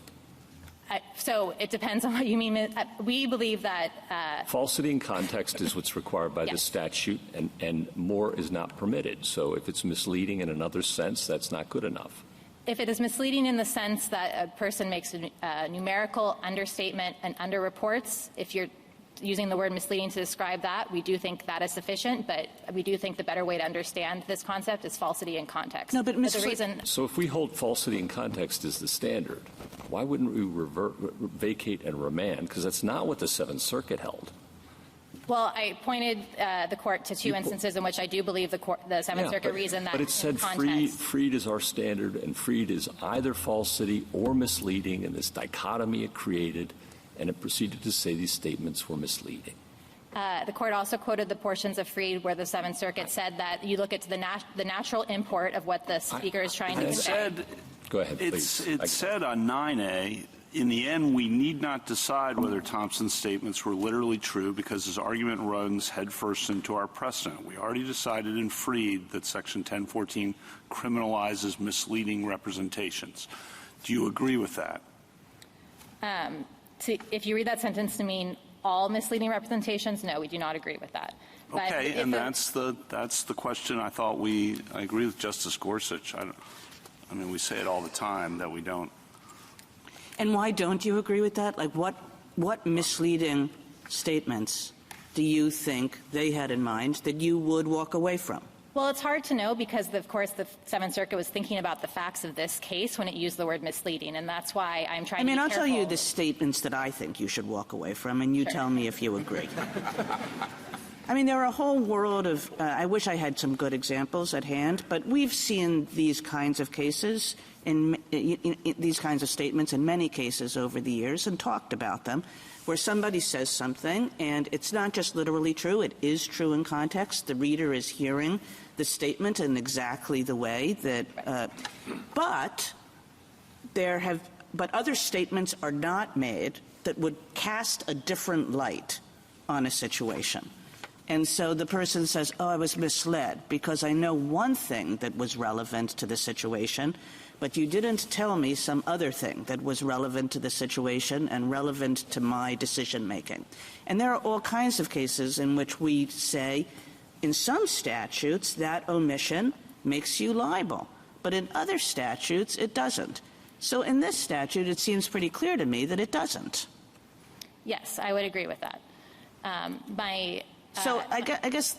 So it depends on what you mean. We believe that falsity in context is what's required by the statute, and more is not permitted. So if it's misleading in another sense, that's not good enough. If it is misleading in the sense that a person makes a numerical understatement and underreports, if you're using the word misleading to describe that. We do think that is sufficient, but we do think the better way to understand this concept is falsity in context. No, but the reason. So if we hold falsity in context as the standard, why wouldn't we vacate and remand? Because that's not what the Seventh Circuit held. Well, I pointed the court to two instances in which I do believe the Seventh Circuit reasoned that. But it said Freed is our standard, and Freed is either falsity or misleading, and this dichotomy it created, and it proceeded to say these statements were misleading. The court also quoted the portions of Freed where the Seventh Circuit said that you look at the natural import of what the speaker is trying to convey. Go ahead, please. It said on 9A, in the end, we need not decide whether Thompson's statements were literally true because his argument runs headfirst into our precedent. We already decided in Freed that Section 1014 criminalizes misleading representations. Do you agree with that? If you read that sentence to mean all misleading representations, no, we do not agree with that. Okay, and that's the question. I agree with Justice Gorsuch. I mean, we say it all the time that we don't. And why don't you agree with that? Like, what misleading statements do you think they had in mind that you would walk away from? Well, it's hard to know because, of course, the Seventh Circuit was thinking about the facts of this case when it used the word misleading, and that's why I'm trying to be careful. I'll tell you the statements that I think you should walk away from, and you tell me if you agree. There are a whole world of I wish I had some good examples at hand, but we've seen these kinds of cases in these kinds of statements in many cases over the years and talked about them, where somebody says something and it's not just literally true, it is true in context. The reader is hearing the statement in exactly the way that but other statements are not made that would cast a different light on a situation. And so the person says, I was misled because I know one thing that was relevant to the situation, but you didn't tell me some other thing that was relevant to the situation and relevant to my decision-making. And there are all kinds of cases in which we say, in some statutes, that omission makes you liable. But in other statutes, it doesn't. So in this statute, it seems pretty clear to me that it doesn't. Yes, I would agree with that. So I guess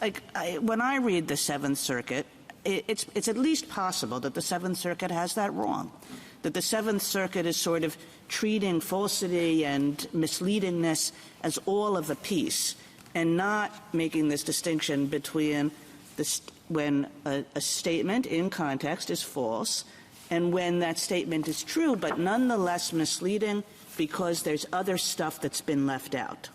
when I read the Seventh Circuit, it's at least possible that the Seventh Circuit has that wrong, that the Seventh Circuit is sort of treating falsity and misleadingness as all of a piece and not making this distinction between when a statement in context is false and when that statement is true but nonetheless misleading because there's other stuff that's been left out.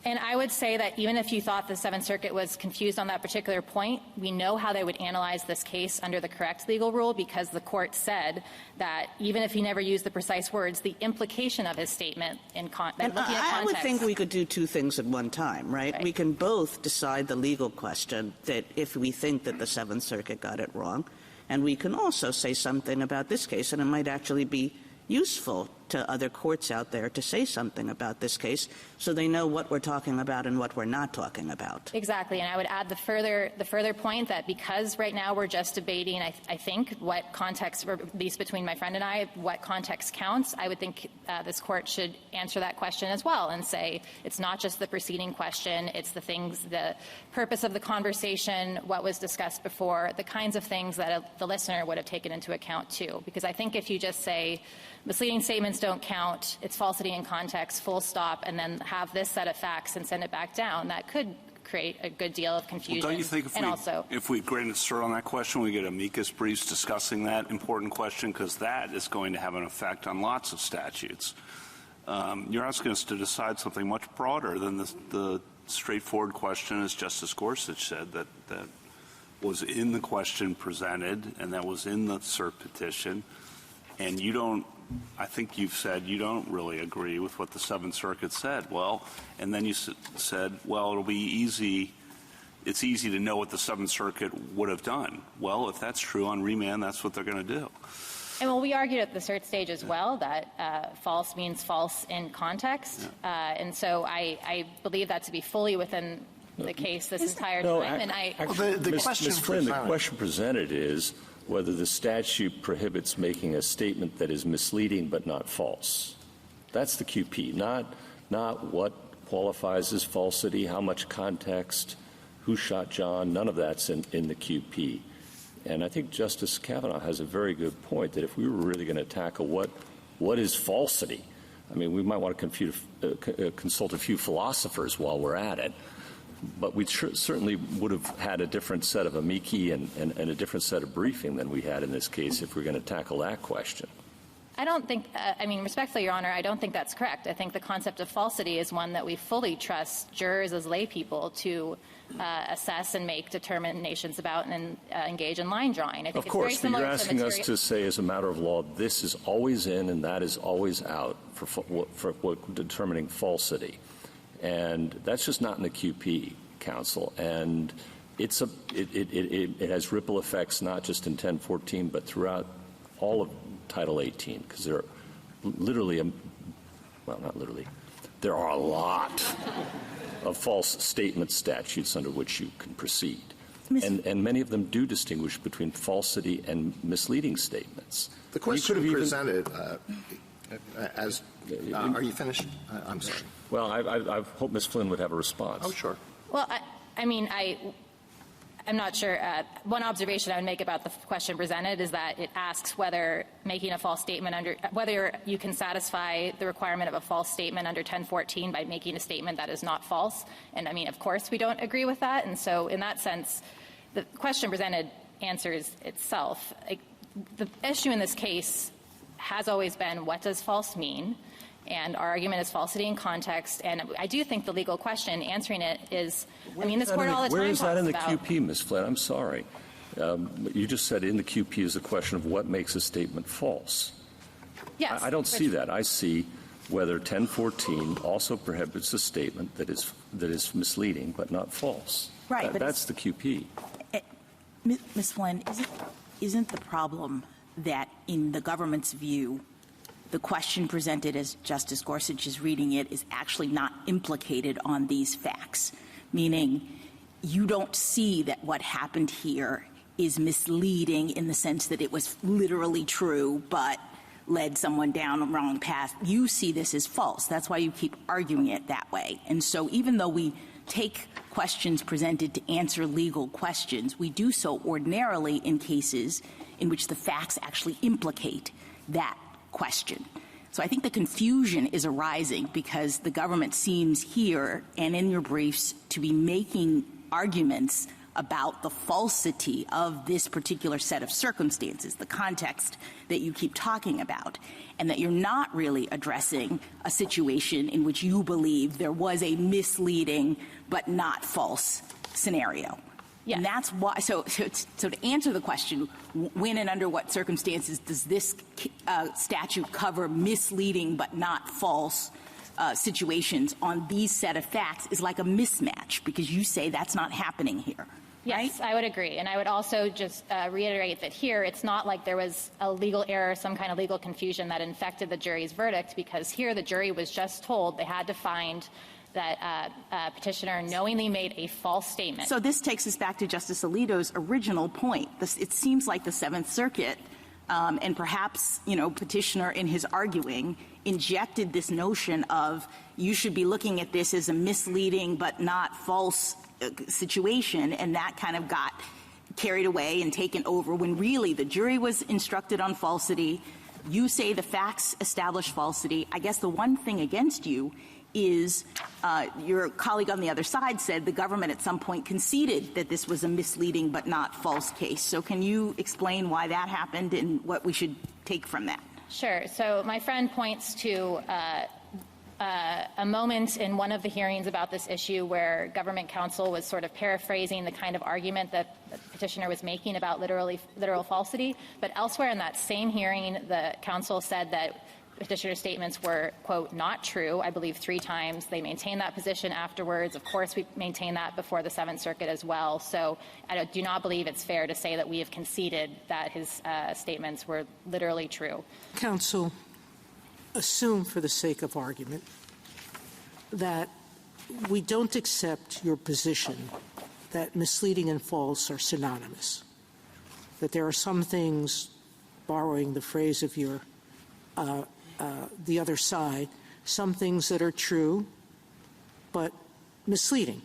And I would say that even if you thought the Seventh Circuit was confused on that particular point, we know how they would analyze this case under the correct legal rule because the court said that even if he never used the precise words, the implication of his statement in context. I would think we could do two things at one time, right? We can both decide the legal question that if we think that the Seventh Circuit got it wrong, and we can also say something about this case, and it might actually be useful to other courts out there to say something about this case so they know what we're talking about and what we're not talking about. Exactly. And I would add the further point that because right now we're just debating, I think, what context, or at least between my friend and I, what context counts, I would think this court should answer that question as well and say it's not just the preceding question, it's the things, the purpose of the conversation, what was discussed before, the kinds of things that the listener would have taken into account too. Because I think if you just say misleading statements don't count, it's falsity in context, full stop, and then have this set of facts and send it back down, that could create a good deal of confusion. Well, don't you think if we granted cert on that question, we get amicus briefs discussing that important question, because that is going to have an effect on lots of statutes. You're asking us to decide something much broader than the straightforward question, as Justice Gorsuch said, that was in the question presented and that was in the cert petition. And you don't, I think you've said you don't really agree with what the Seventh Circuit said. Well, and then you said, well, it'll be easy. It's easy to know what the Seventh Circuit would have done. Well, if that's true on remand, that's what they're going to do. And well, we argued at the cert stage as well that false means false in context. Yeah. And so I believe that to be fully within the case this entire time. The question presented is whether the statute prohibits making a statement that is misleading but not false. That's the QP, not what qualifies as falsity, how much context, who shot John, none of that's in the QP. And I think Justice Kavanaugh has a very good point that if we were really going to tackle what is falsity, I mean, we might want to consult a few philosophers while we're at it, but we certainly would have had a different set of amici and a different set of briefing than we had in this case if we're going to tackle that question. I don't think, respectfully, Your Honor, I don't think that's correct. I think the concept of falsity is one that we fully trust jurors as lay people to assess and make determinations about and engage in line drawing. I think of course, it's very similar but you're asking us to say as a matter of law, this is always in and that is always out for determining falsity. And that's just not in the QP, counsel. And it has ripple effects not just in 1014, but throughout all of Title 18, because there are literally, not literally, there are a lot of false statement statutes under which you can proceed. And many of them do distinguish between falsity and misleading statements. The question presented as are you finished? I'm sorry. Well, I hope Ms. Flynn would have a response. Oh, sure. Well, I'm not sure. One observation I would make about the question presented is that it asks whether making a false statement whether you can satisfy the requirement of a false statement under 1014 by making a statement that is not false. And of course we don't agree with that. And so in that sense, the question presented answers itself. The issue in this case has always been, what does false mean? And our argument is falsity in context. And I do think the legal question answering it is, this court all the time where is that in the about QP, Ms. Flynn? I'm sorry. You just said in the QP is the question of what makes a statement false. Yes. I don't see that. I see whether 1014 also prohibits a statement that is misleading but not false. Right. That's the QP. Ms. Flynn, isn't the problem that in the government's view, the question presented as Justice Gorsuch is reading it is actually not implicated on these facts, meaning you don't see that what happened here is misleading in the sense that it was literally true but led someone down a wrong path. You see this as false. That's why you keep arguing it that way. And so even though we take questions presented to answer legal questions, we do so ordinarily in cases in which the facts actually implicate that question. So I think the confusion is arising because the government seems here and in your briefs to be making arguments about the falsity of this particular set of circumstances, the context that you keep talking about, and that you're not really addressing a situation in which you believe there was a misleading but not false scenario. Yes. And that's why. So to answer the question, when and under what circumstances does this statute cover misleading but not false situations on these set of facts is like a mismatch because you say that's not happening here. Yes, right? I would agree. And I would also just reiterate that here it's not like there was a legal error, some kind of legal confusion that infected the jury's verdict, because here the jury was just told they had to find that petitioner knowingly made a false statement. So this takes us back to Justice Alito's original point. It seems like the Seventh Circuit and perhaps, petitioner in his arguing injected this notion of you should be looking at this as a misleading but not false situation, and that kind of got carried away and taken over when really the jury was instructed on falsity. You say the facts establish falsity. I guess the one thing against you is your colleague on the other side said the government at some point conceded that this was a misleading but not false case. So can you explain why that happened and what we should take from that? Sure. So my friend points to a moment in one of the hearings about this issue where government counsel was sort of paraphrasing the kind of argument that the petitioner was making about literal falsity. But elsewhere in that same hearing, the counsel said that petitioner's statements were, quote, not true, I believe 3 times. They maintained that position afterwards. Of course, we maintained that before the Seventh Circuit as well. So I do not believe it's fair to say that we have conceded that his statements were literally true. Counsel, assume for the sake of argument that we don't accept your position that misleading and false are synonymous, that there are some things, borrowing the phrase of your the other side, some things that are true but misleading.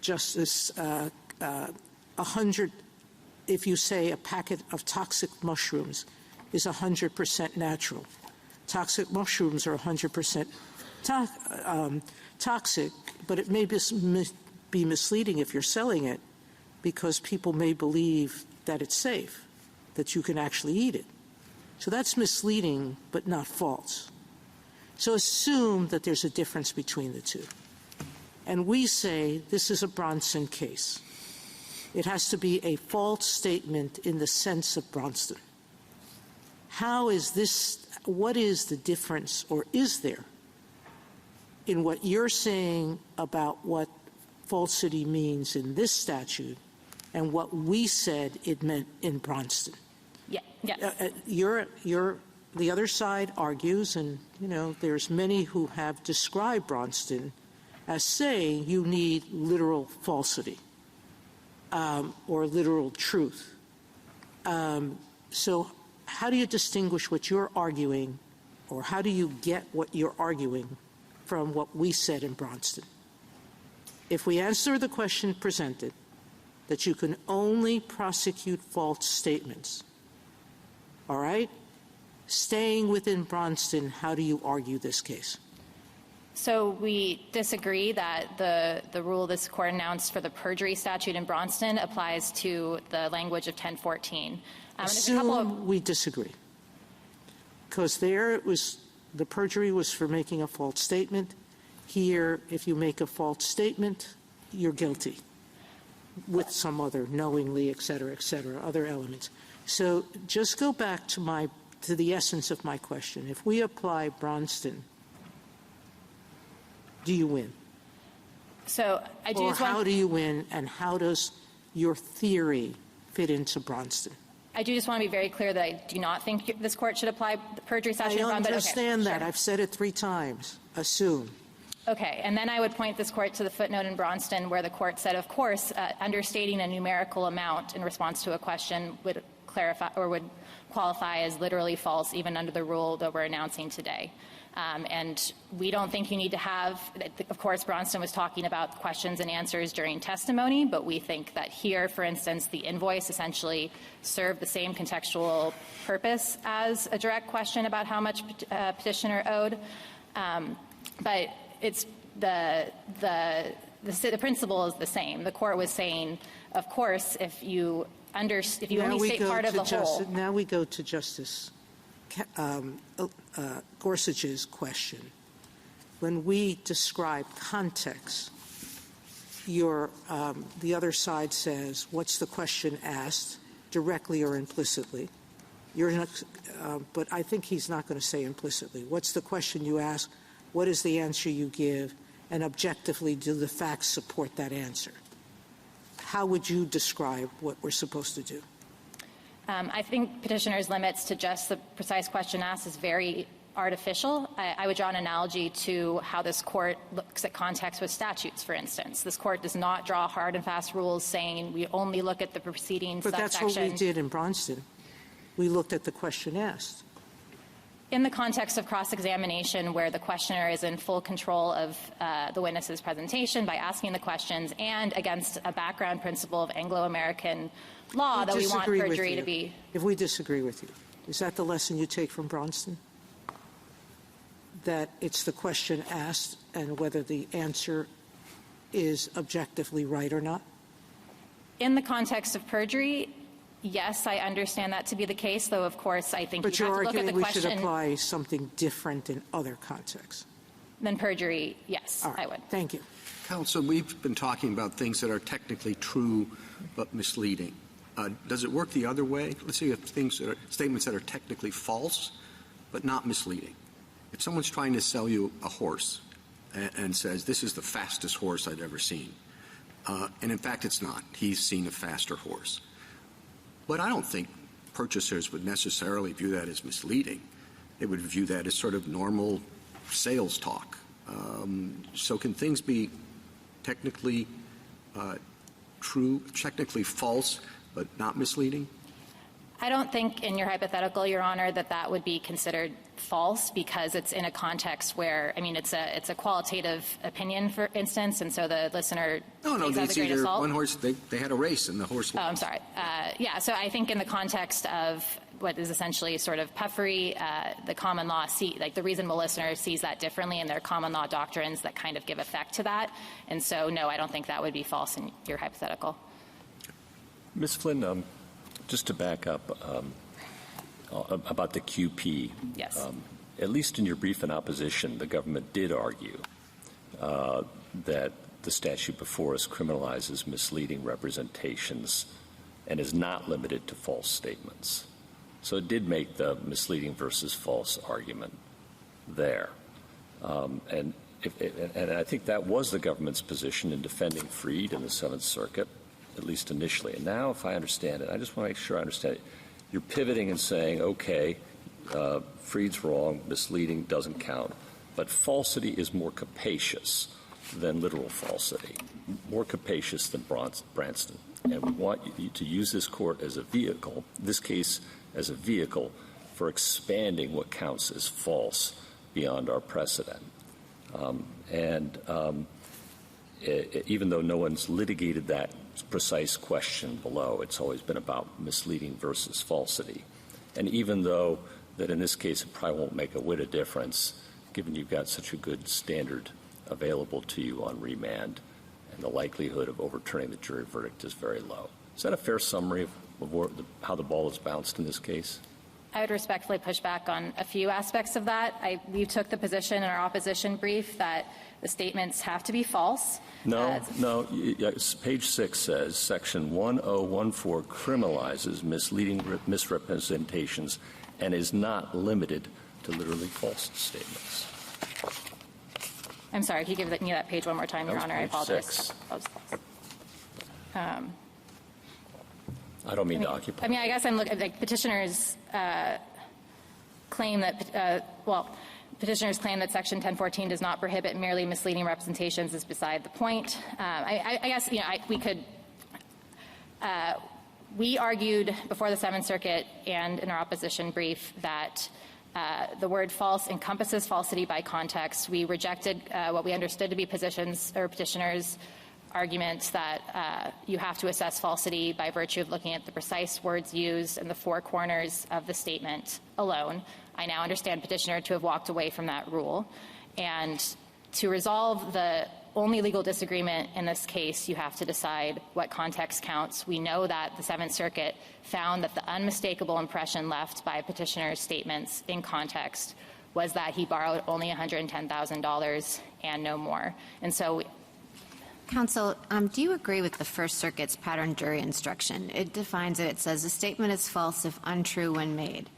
Justice, 100, if you say a packet of toxic mushrooms is 100% natural. Toxic mushrooms are 100% toxic, but it may be misleading if you're selling it because people may believe that it's safe, that you can actually eat it. So that's misleading, but not false. So assume that there's a difference between the two. And we say this is a Bronson case. It has to be a false statement in the sense of Bronson. What is the difference, or is there, in what you're saying about what falsity means in this statute and what we said it meant in Bronson? The other side argues, and, there's many who have described Bronson as saying you need literal falsity or literal truth. So how do you distinguish what you're arguing, or how do you get what you're arguing from what we said in Bronson? If we answer the question presented, that you can only prosecute false statements, all right? Staying within Bronson, how do you argue this case? So we disagree that the rule this court announced for the perjury statute in Bronson applies to the language of 1014. Assume we disagree. Because there the perjury was for making a false statement. Here, if you make a false statement, you're guilty with some other knowingly, et cetera, other elements. So just go back to the essence of my question. If we apply Bronson, do you win? So I do. Or how do you win, and how does your theory fit into Bronson? I do just want to be very clear that I do not think this court should apply the perjury statute in Bronson. I understand that. Sure. I've said it 3 times. Assume. Okay, and then I would point this court to the footnote in Bronson where the court said, of course, understating a numerical amount in response to a question would clarify or would qualify as literally false even under the rule that we're announcing today. And we don't think you need to have, of course, Bronson was talking about questions and answers during testimony, but we think that here, for instance, the invoice essentially served the same contextual purpose as a direct question about how much petitioner owed. But it's the principle is the same. The court was saying, of course, if you only state part of the whole. Now we go to Justice Gorsuch's question. When we describe context, the other side says, what's the question asked, directly or implicitly? But I think he's not going to say implicitly. What's the question you ask? What is the answer you give? And objectively, do the facts support that answer? How would you describe what we're supposed to do? I think petitioner's limits to just the precise question asked is very artificial. I would draw an analogy to how this court looks at context with statutes, for instance. This court does not draw hard and fast rules saying we only look at the preceding subsection. But that's what we did in Bronson. We looked at the question asked. In the context of cross-examination where the questioner is in full control of the witness's presentation by asking the questions and against a background principle of Anglo-American law that we want perjury to be. If we disagree with you, is that the lesson you take from Bronson? That it's the question asked and whether the answer is objectively right or not? In the context of perjury, yes, I understand that to be the case, though, of course, I think you have to look at the question. But you're arguing we should apply something different in other contexts? Than perjury, yes, All right. I would. Thank you. Counsel, we've been talking about things that are technically true but misleading. Does it work the other way? Let's say you have statements that are technically false but not misleading. If someone's trying to sell you a horse and says, this is the fastest horse I've ever seen, and in fact it's not. He's seen a faster horse. But I don't think purchasers would necessarily view that as misleading. They would view that as sort of normal sales talk. So can things be technically true, technically false, but not misleading? I don't think in your hypothetical, Your Honor, that would be considered false because it's in a context where, I mean, it's a qualitative opinion, for instance, and so the listener takes out the grain of salt. One horse, they had a race and the horse lost. Oh, I'm sorry. Yeah, so I think in the context of what is essentially sort of puffery, the common law, the reasonable listener sees that differently, and there are common law doctrines that kind of give effect to that. And so, no, I don't think that would be false in your hypothetical. Ms. Flynn, just to back up about the QP. Yes. At least in your brief in opposition, the government did argue that the statute before us criminalizes misleading representations and is not limited to false statements. So it did make the misleading versus false argument there. And I think that was the government's position in defending Freed in the Seventh Circuit, at least initially. And now, if I understand it, I just want to make sure I understand it. You're pivoting and saying, okay, Freed's wrong, misleading doesn't count, but falsity is more capacious than literal falsity, more capacious than Branston. And we want you to use this court as a vehicle, this case as a vehicle for expanding what counts as false beyond our precedent. Even though no one's litigated that precise question below, it's always been about misleading versus falsity. And even though that in this case it probably won't make a whit of difference, given you've got such a good standard available to you on remand, and the likelihood of overturning the jury verdict is very low. Is that a fair summary of how the ball is bounced in this case? I would respectfully push back on a few aspects of that. We took the position in our opposition brief that the statements have to be false. No. Page 6 says Section 1014 criminalizes misleading misrepresentations and is not limited to literally false statements. I'm sorry, can you give me that page one more time, Your Honor? I apologize. I don't mean to occupy. I mean, I guess I'm looking at petitioners claim that, petitioners claim that Section 1014 does not prohibit merely misleading representations is beside the point. I guess, we argued before the Seventh Circuit and in our opposition brief that the word false encompasses falsity by context. We rejected what we understood to be petitioners' argument that you have to assess falsity by virtue of looking at the precise words used in the four corners of the statement alone. I now understand petitioner to have walked away from that rule. And to resolve the only legal disagreement in this case, you have to decide what context counts. We know that the Seventh Circuit found that the unmistakable impression left by petitioner's statements in context was that he borrowed only $110,000 and no more. And so, Counsel, do you agree with the First Circuit's pattern jury instruction? It defines it. It says a statement is false if untrue when made.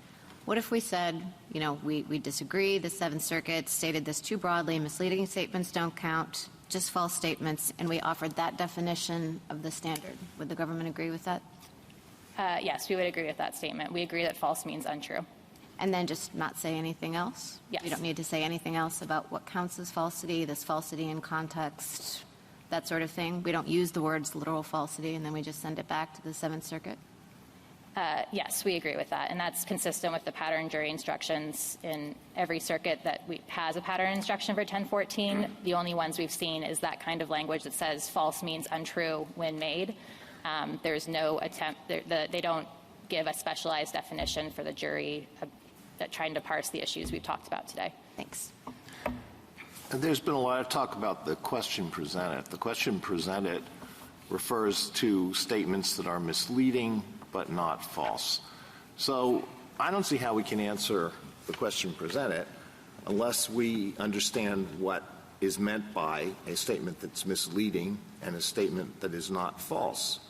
What if we said, we disagree, the Seventh Circuit stated this too broadly, misleading statements don't count, just false statements, and we offered that definition of the standard? Would the government agree with that? Yes, we would agree with that statement. We agree that false means untrue. And then just not say anything else? Yes. You don't need to say anything else about what counts as falsity, this falsity in context, that sort of thing? We don't use the words literal falsity and then we just send it back to the Seventh Circuit? Yes, we agree with that. And that's consistent with the pattern jury instructions in every circuit that has a pattern instruction for 1014. The only ones we've seen is that kind of language that says false means untrue when made. There's no attempt, they don't give a specialized definition for the jury trying to parse the issues we've talked about today. Thanks. There's been a lot of talk about the question presented. The question presented refers to statements that are misleading but not false. So I don't see how we can answer the question presented unless we understand what is meant by a statement that's misleading and a statement that is not false.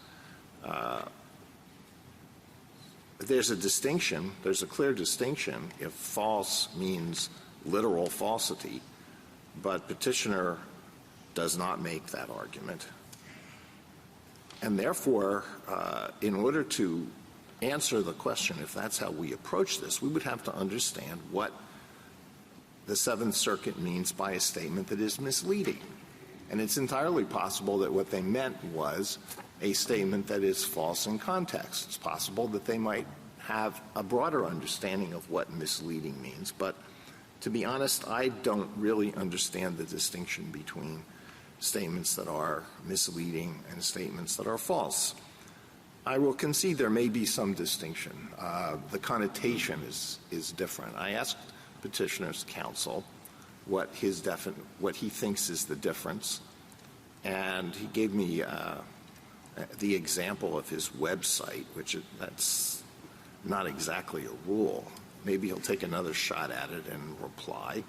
There's a distinction. There's a clear distinction if false means literal falsity, but petitioner does not make that argument. And therefore, in order to answer the question, if that's how we approach this, we would have to understand what the Seventh Circuit means by a statement that is misleading. And it's entirely possible that what they meant was a statement that is false in context. It's possible that they might have a broader understanding of what misleading means, but to be honest, I don't really understand the distinction between statements that are misleading and statements that are false. I will concede there may be some distinction. The connotation is different. I asked petitioner's counsel what he thinks is the difference, and he gave me the example of his website, that's not exactly a rule. Maybe he'll take another shot at it and reply,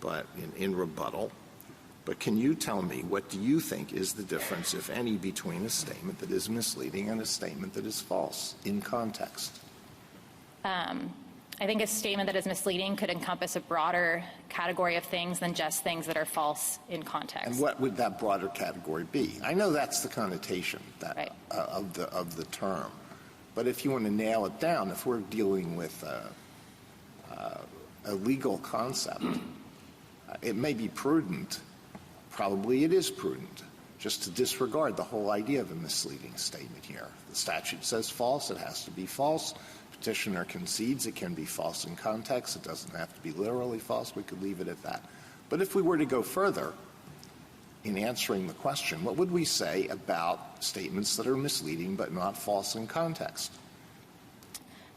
but in rebuttal. But can you tell me, what do you think is the difference, if any, between a statement that is misleading and a statement that is false in context? I think a statement that is misleading could encompass a broader category of things than just things that are false in context. And what would that broader category be? I know that's the connotation Right. of the term, but if you want to nail it down, if we're dealing with a legal concept, it may be prudent. Probably it is prudent just to disregard the whole idea of a misleading statement here. The statute says false, it has to be false. Petitioner concedes it can be false in context. It doesn't have to be literally false. We could leave it at that. But if we were to go further in answering the question, what would we say about statements that are misleading but not false in context?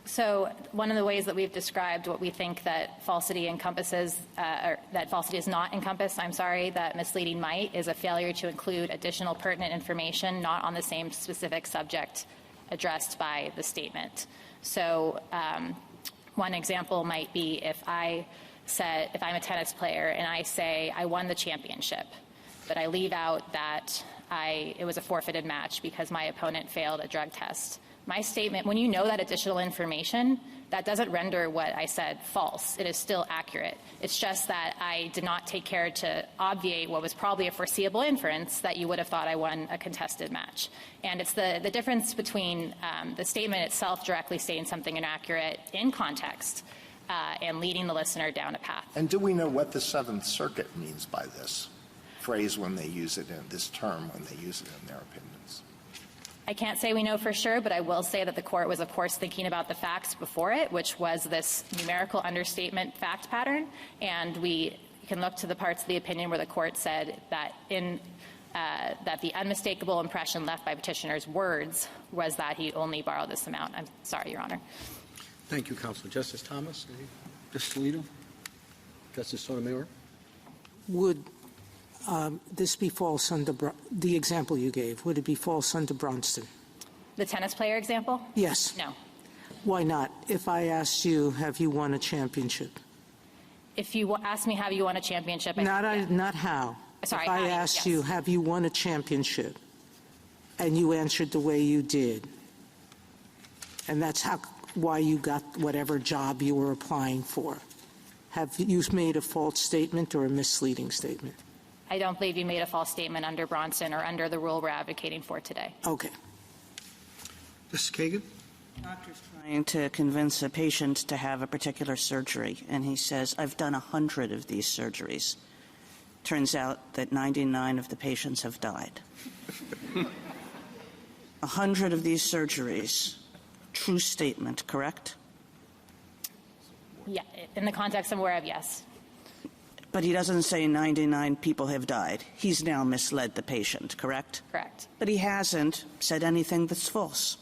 So one of the ways that we've described what we think that falsity encompasses, or that falsity is not encompassed, that misleading might, is a failure to include additional pertinent information not on the same specific subject addressed by the statement. So one example might be if I'm a tennis player and I say I won the championship, but I leave out that it was a forfeited match because my opponent failed a drug test. My statement, when you know that additional information, that doesn't render what I said false. It is still accurate. It's just that I did not take care to obviate what was probably a foreseeable inference that you would have thought I won a contested match. And it's the difference between the statement itself directly stating something inaccurate in context and leading the listener down a path. And do we know what the Seventh Circuit means by this phrase when they use it, this term when they use it in their opinions? I can't say we know for sure, but I will say that the court was, of course, thinking about the facts before it, which was this numerical understatement fact pattern. And we can look to the parts of the opinion where the court said that that the unmistakable impression left by petitioner's words was that he only borrowed this amount. I'm sorry, Your Honor. Thank you, Counsel. Justice Thomas? Justice Alito? Justice Sotomayor? Would this be false under the example you gave? Would it be false under Bronston? The tennis player example? Yes. No. Why not? If I asked you, have you won a championship? If you ask me, have you won a championship? Not how. Sorry, if I asked you, have you won a championship, and you answered the way you did, and that's why you got whatever job you were applying for, have you made a false statement or a misleading statement? I don't believe you made a false statement under Bronston or under the rule we're advocating for today. Okay. Justice Kagan? Doctor's trying to convince a patient to have a particular surgery, and he says, I've done 100 of these surgeries. Turns out that 99 of the patients have died. 100 of these surgeries, true statement, correct? Yeah, in the context I'm aware of, yes. But he doesn't say 99 people have died. He's now misled the patient, correct? Correct. But he hasn't said anything that's false.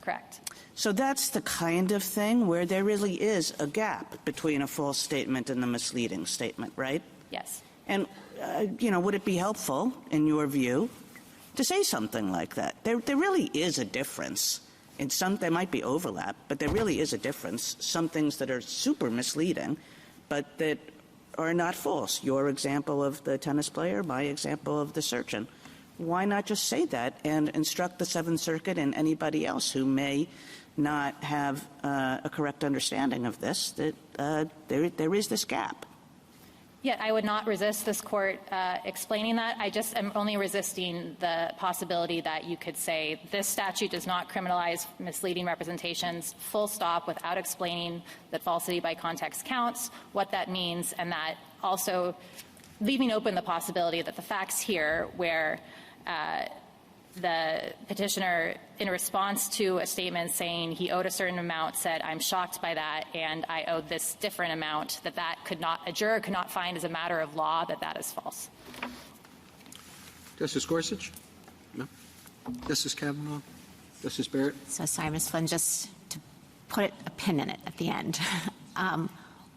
Correct. So that's the kind of thing where there really is a gap between a false statement and a misleading statement, right? Yes. And, would it be helpful, in your view, to say something like that? There really is a difference. There might be overlap, but there really is a difference. Some things that are super misleading, but that are not false. Your example of the tennis player, my example of the surgeon. Why not just say that and instruct the Seventh Circuit and anybody else who may not have a correct understanding of this that there is this gap? Yeah, I would not resist this court explaining that. I just am only resisting the possibility that you could say this statute does not criminalize misleading representations, full stop, without explaining that falsity by context counts, what that means, and that also leaving open the possibility that the facts here where the petitioner, in response to a statement saying he owed a certain amount, said, I'm shocked by that, and I owed this different amount, a juror could not find as a matter of law that is false. Justice Gorsuch? No? Justice Kavanaugh? Justice Barrett? So sorry, Ms. Flynn, just to put a pin in it at the end.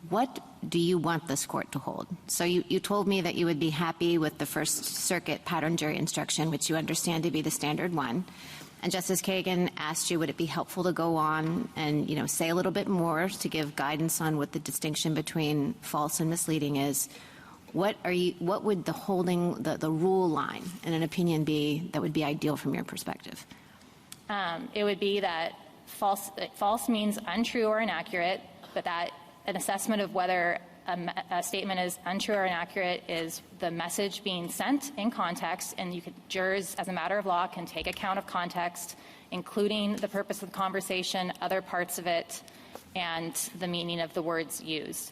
What do you want this court to hold? So you told me that you would be happy with the First Circuit pattern jury instruction, which you understand to be the standard one. And Justice Kagan asked you, would it be helpful to go on and, say a little bit more to give guidance on what the distinction between false and misleading is? What would the holding, the rule line in an opinion be that would be ideal from your perspective? It would be that false means untrue or inaccurate, but that an assessment of whether a statement is untrue or inaccurate is the message being sent in context, and jurors, as a matter of law, can take account of context, including the purpose of the conversation, other parts of it, and the meaning of the words used.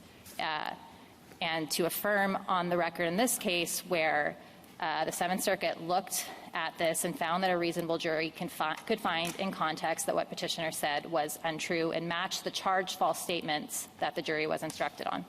And to affirm on the record in this case where the Seventh Circuit looked at this and found that a reasonable jury could find in context that what petitioner said was untrue and matched the charged false statements that the jury was instructed on.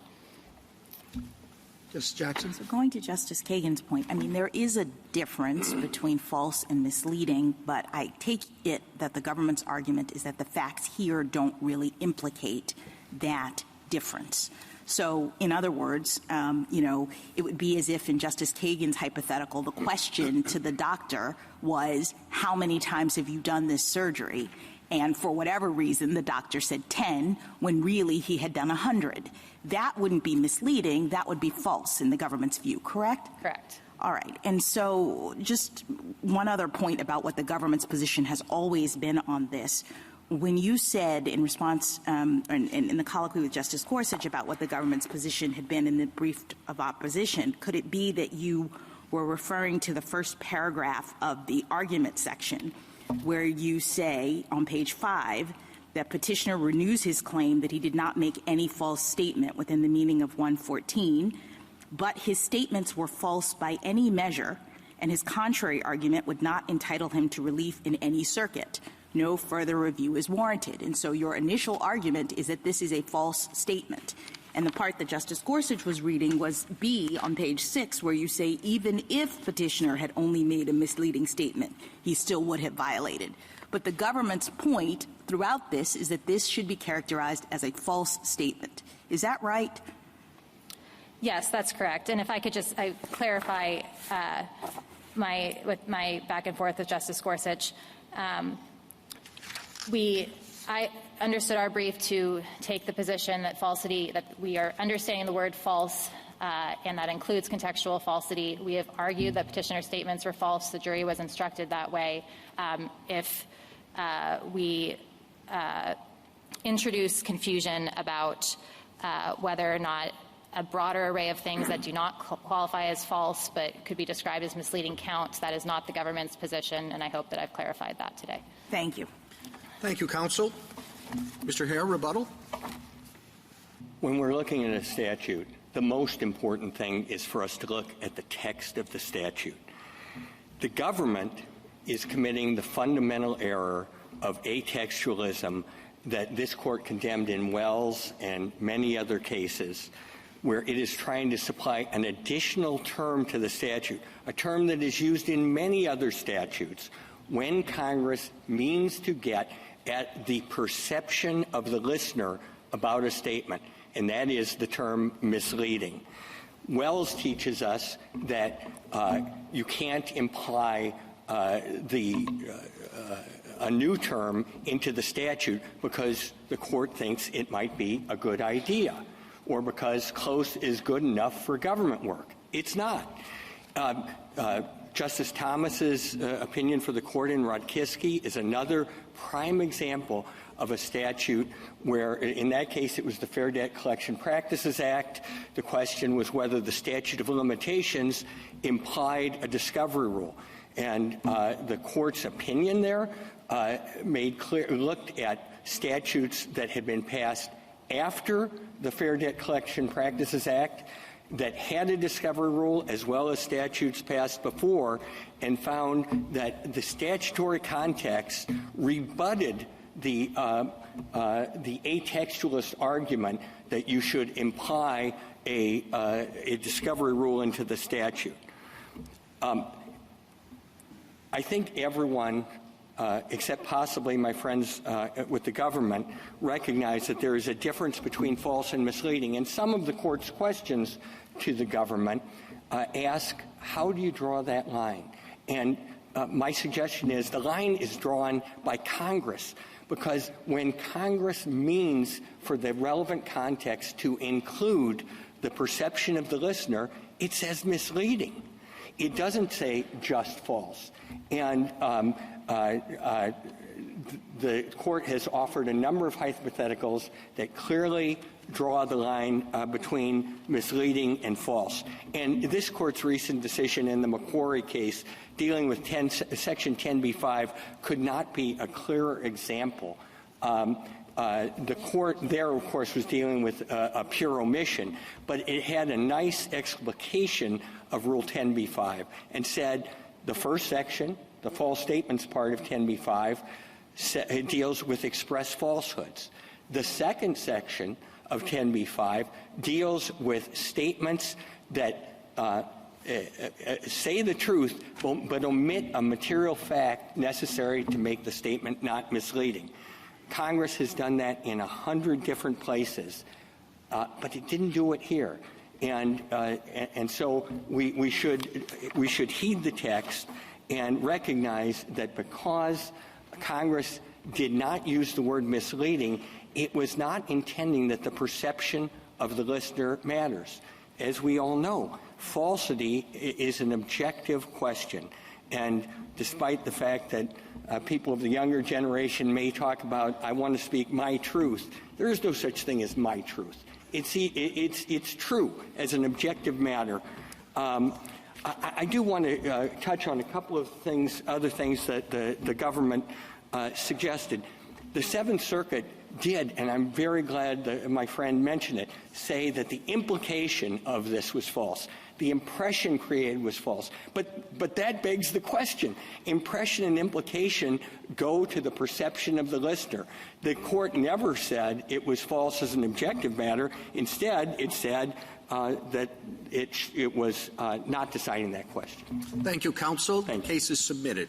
Justice Jackson? So going to Justice Kagan's point, there is a difference between false and misleading, but I take it that the government's argument is that the facts here don't really implicate that difference. So, in other words, it would be as if in Justice Kagan's hypothetical, the question to the doctor was, how many times have you done this surgery? And for whatever reason, the doctor said 10, when really he had done 100. That wouldn't be misleading. That would be false in the government's view, correct? Correct. All right. And so just one other point about what the government's position has always been on this. When you said in response in the colloquy with Justice Gorsuch about what the government's position had been in the brief of opposition, could it be that you were referring to the first paragraph of the argument section where you say on page 5 that petitioner renews his claim that he did not make any false statement within the meaning of 114, but his statements were false by any measure, and his contrary argument would not entitle him to relief in any circuit. No further review is warranted. And so your initial argument is that this is a false statement. And the part that Justice Gorsuch was reading was B on page 6, where you say even if petitioner had only made a misleading statement, he still would have violated. But the government's point throughout this is that this should be characterized as a false statement. Is that right? Yes, that's correct. And if I could just clarify with my back and forth with Justice Gorsuch, I understood our brief to take the position that that we are understanding the word false, and that includes contextual falsity. We have argued that petitioner's statements were false. The jury was instructed that way. If we introduce confusion about whether or not a broader array of things that do not qualify as false but could be described as misleading counts, that is not the government's position, and I hope that I've clarified that today. Thank you. Thank you, counsel. Mr. Hare, rebuttal. When we're looking at a statute, the most important thing is for us to look at the text of the statute. The government is committing the fundamental error of atextualism that this court condemned in Wells and many other cases, where it is trying to supply an additional term to the statute, a term that is used in many other statutes, when Congress means to get at the perception of the listener about a statement, and that is the term misleading. Wells teaches us that you can't imply a new term into the statute because the court thinks it might be a good idea, or because close is good enough for government work. It's not. Justice Thomas's opinion for the court in Rodkiski is another prime example of a statute where, in that case, it was the Fair Debt Collection Practices Act. The question was whether the statute of limitations implied a discovery rule. And the court's opinion there looked at statutes that had been passed after the Fair Debt Collection Practices Act that had a discovery rule as well as statutes passed before, and found that the statutory context rebutted the atextualist argument that you should imply a discovery rule into the statute. I think everyone, except possibly my friends with the government, recognize that there is a difference between false and misleading. And some of the court's questions to the government ask, how do you draw that line? And my suggestion is the line is drawn by Congress, because when Congress means for the relevant context to include the perception of the listener, it says misleading. It doesn't say just false. And the court has offered a number of hypotheticals that clearly draw the line between misleading and false. And this court's recent decision in the McQuarrie case dealing with Section 10b-5 could not be a clearer example. The court there, of course, was dealing with a pure omission, but it had a nice explication of Rule 10b-5 and said the first section, the false statements part of 10b-5, deals with express falsehoods. The second section of 10b-5 deals with statements that say the truth but omit a material fact necessary to make the statement not misleading. Congress has done that in 100 different places, but it didn't do it here. And so we should heed the text and recognize that because Congress did not use the word misleading, it was not intending that the perception of the listener matters. As we all know, falsity is an objective question. And despite the fact that people of the younger generation may talk about, I want to speak my truth, there is no such thing as my truth. It's true as an objective matter. I do want to touch on a couple of other things that the government suggested. The Seventh Circuit did, and I'm very glad that my friend mentioned it, say that the implication of this was false. The impression created was false. But that begs the question. Impression and implication go to the perception of the listener. The court never said it was false as an objective matter. Instead, it said that it was not deciding that question. Thank you, counsel. Thank you. Case is submitted.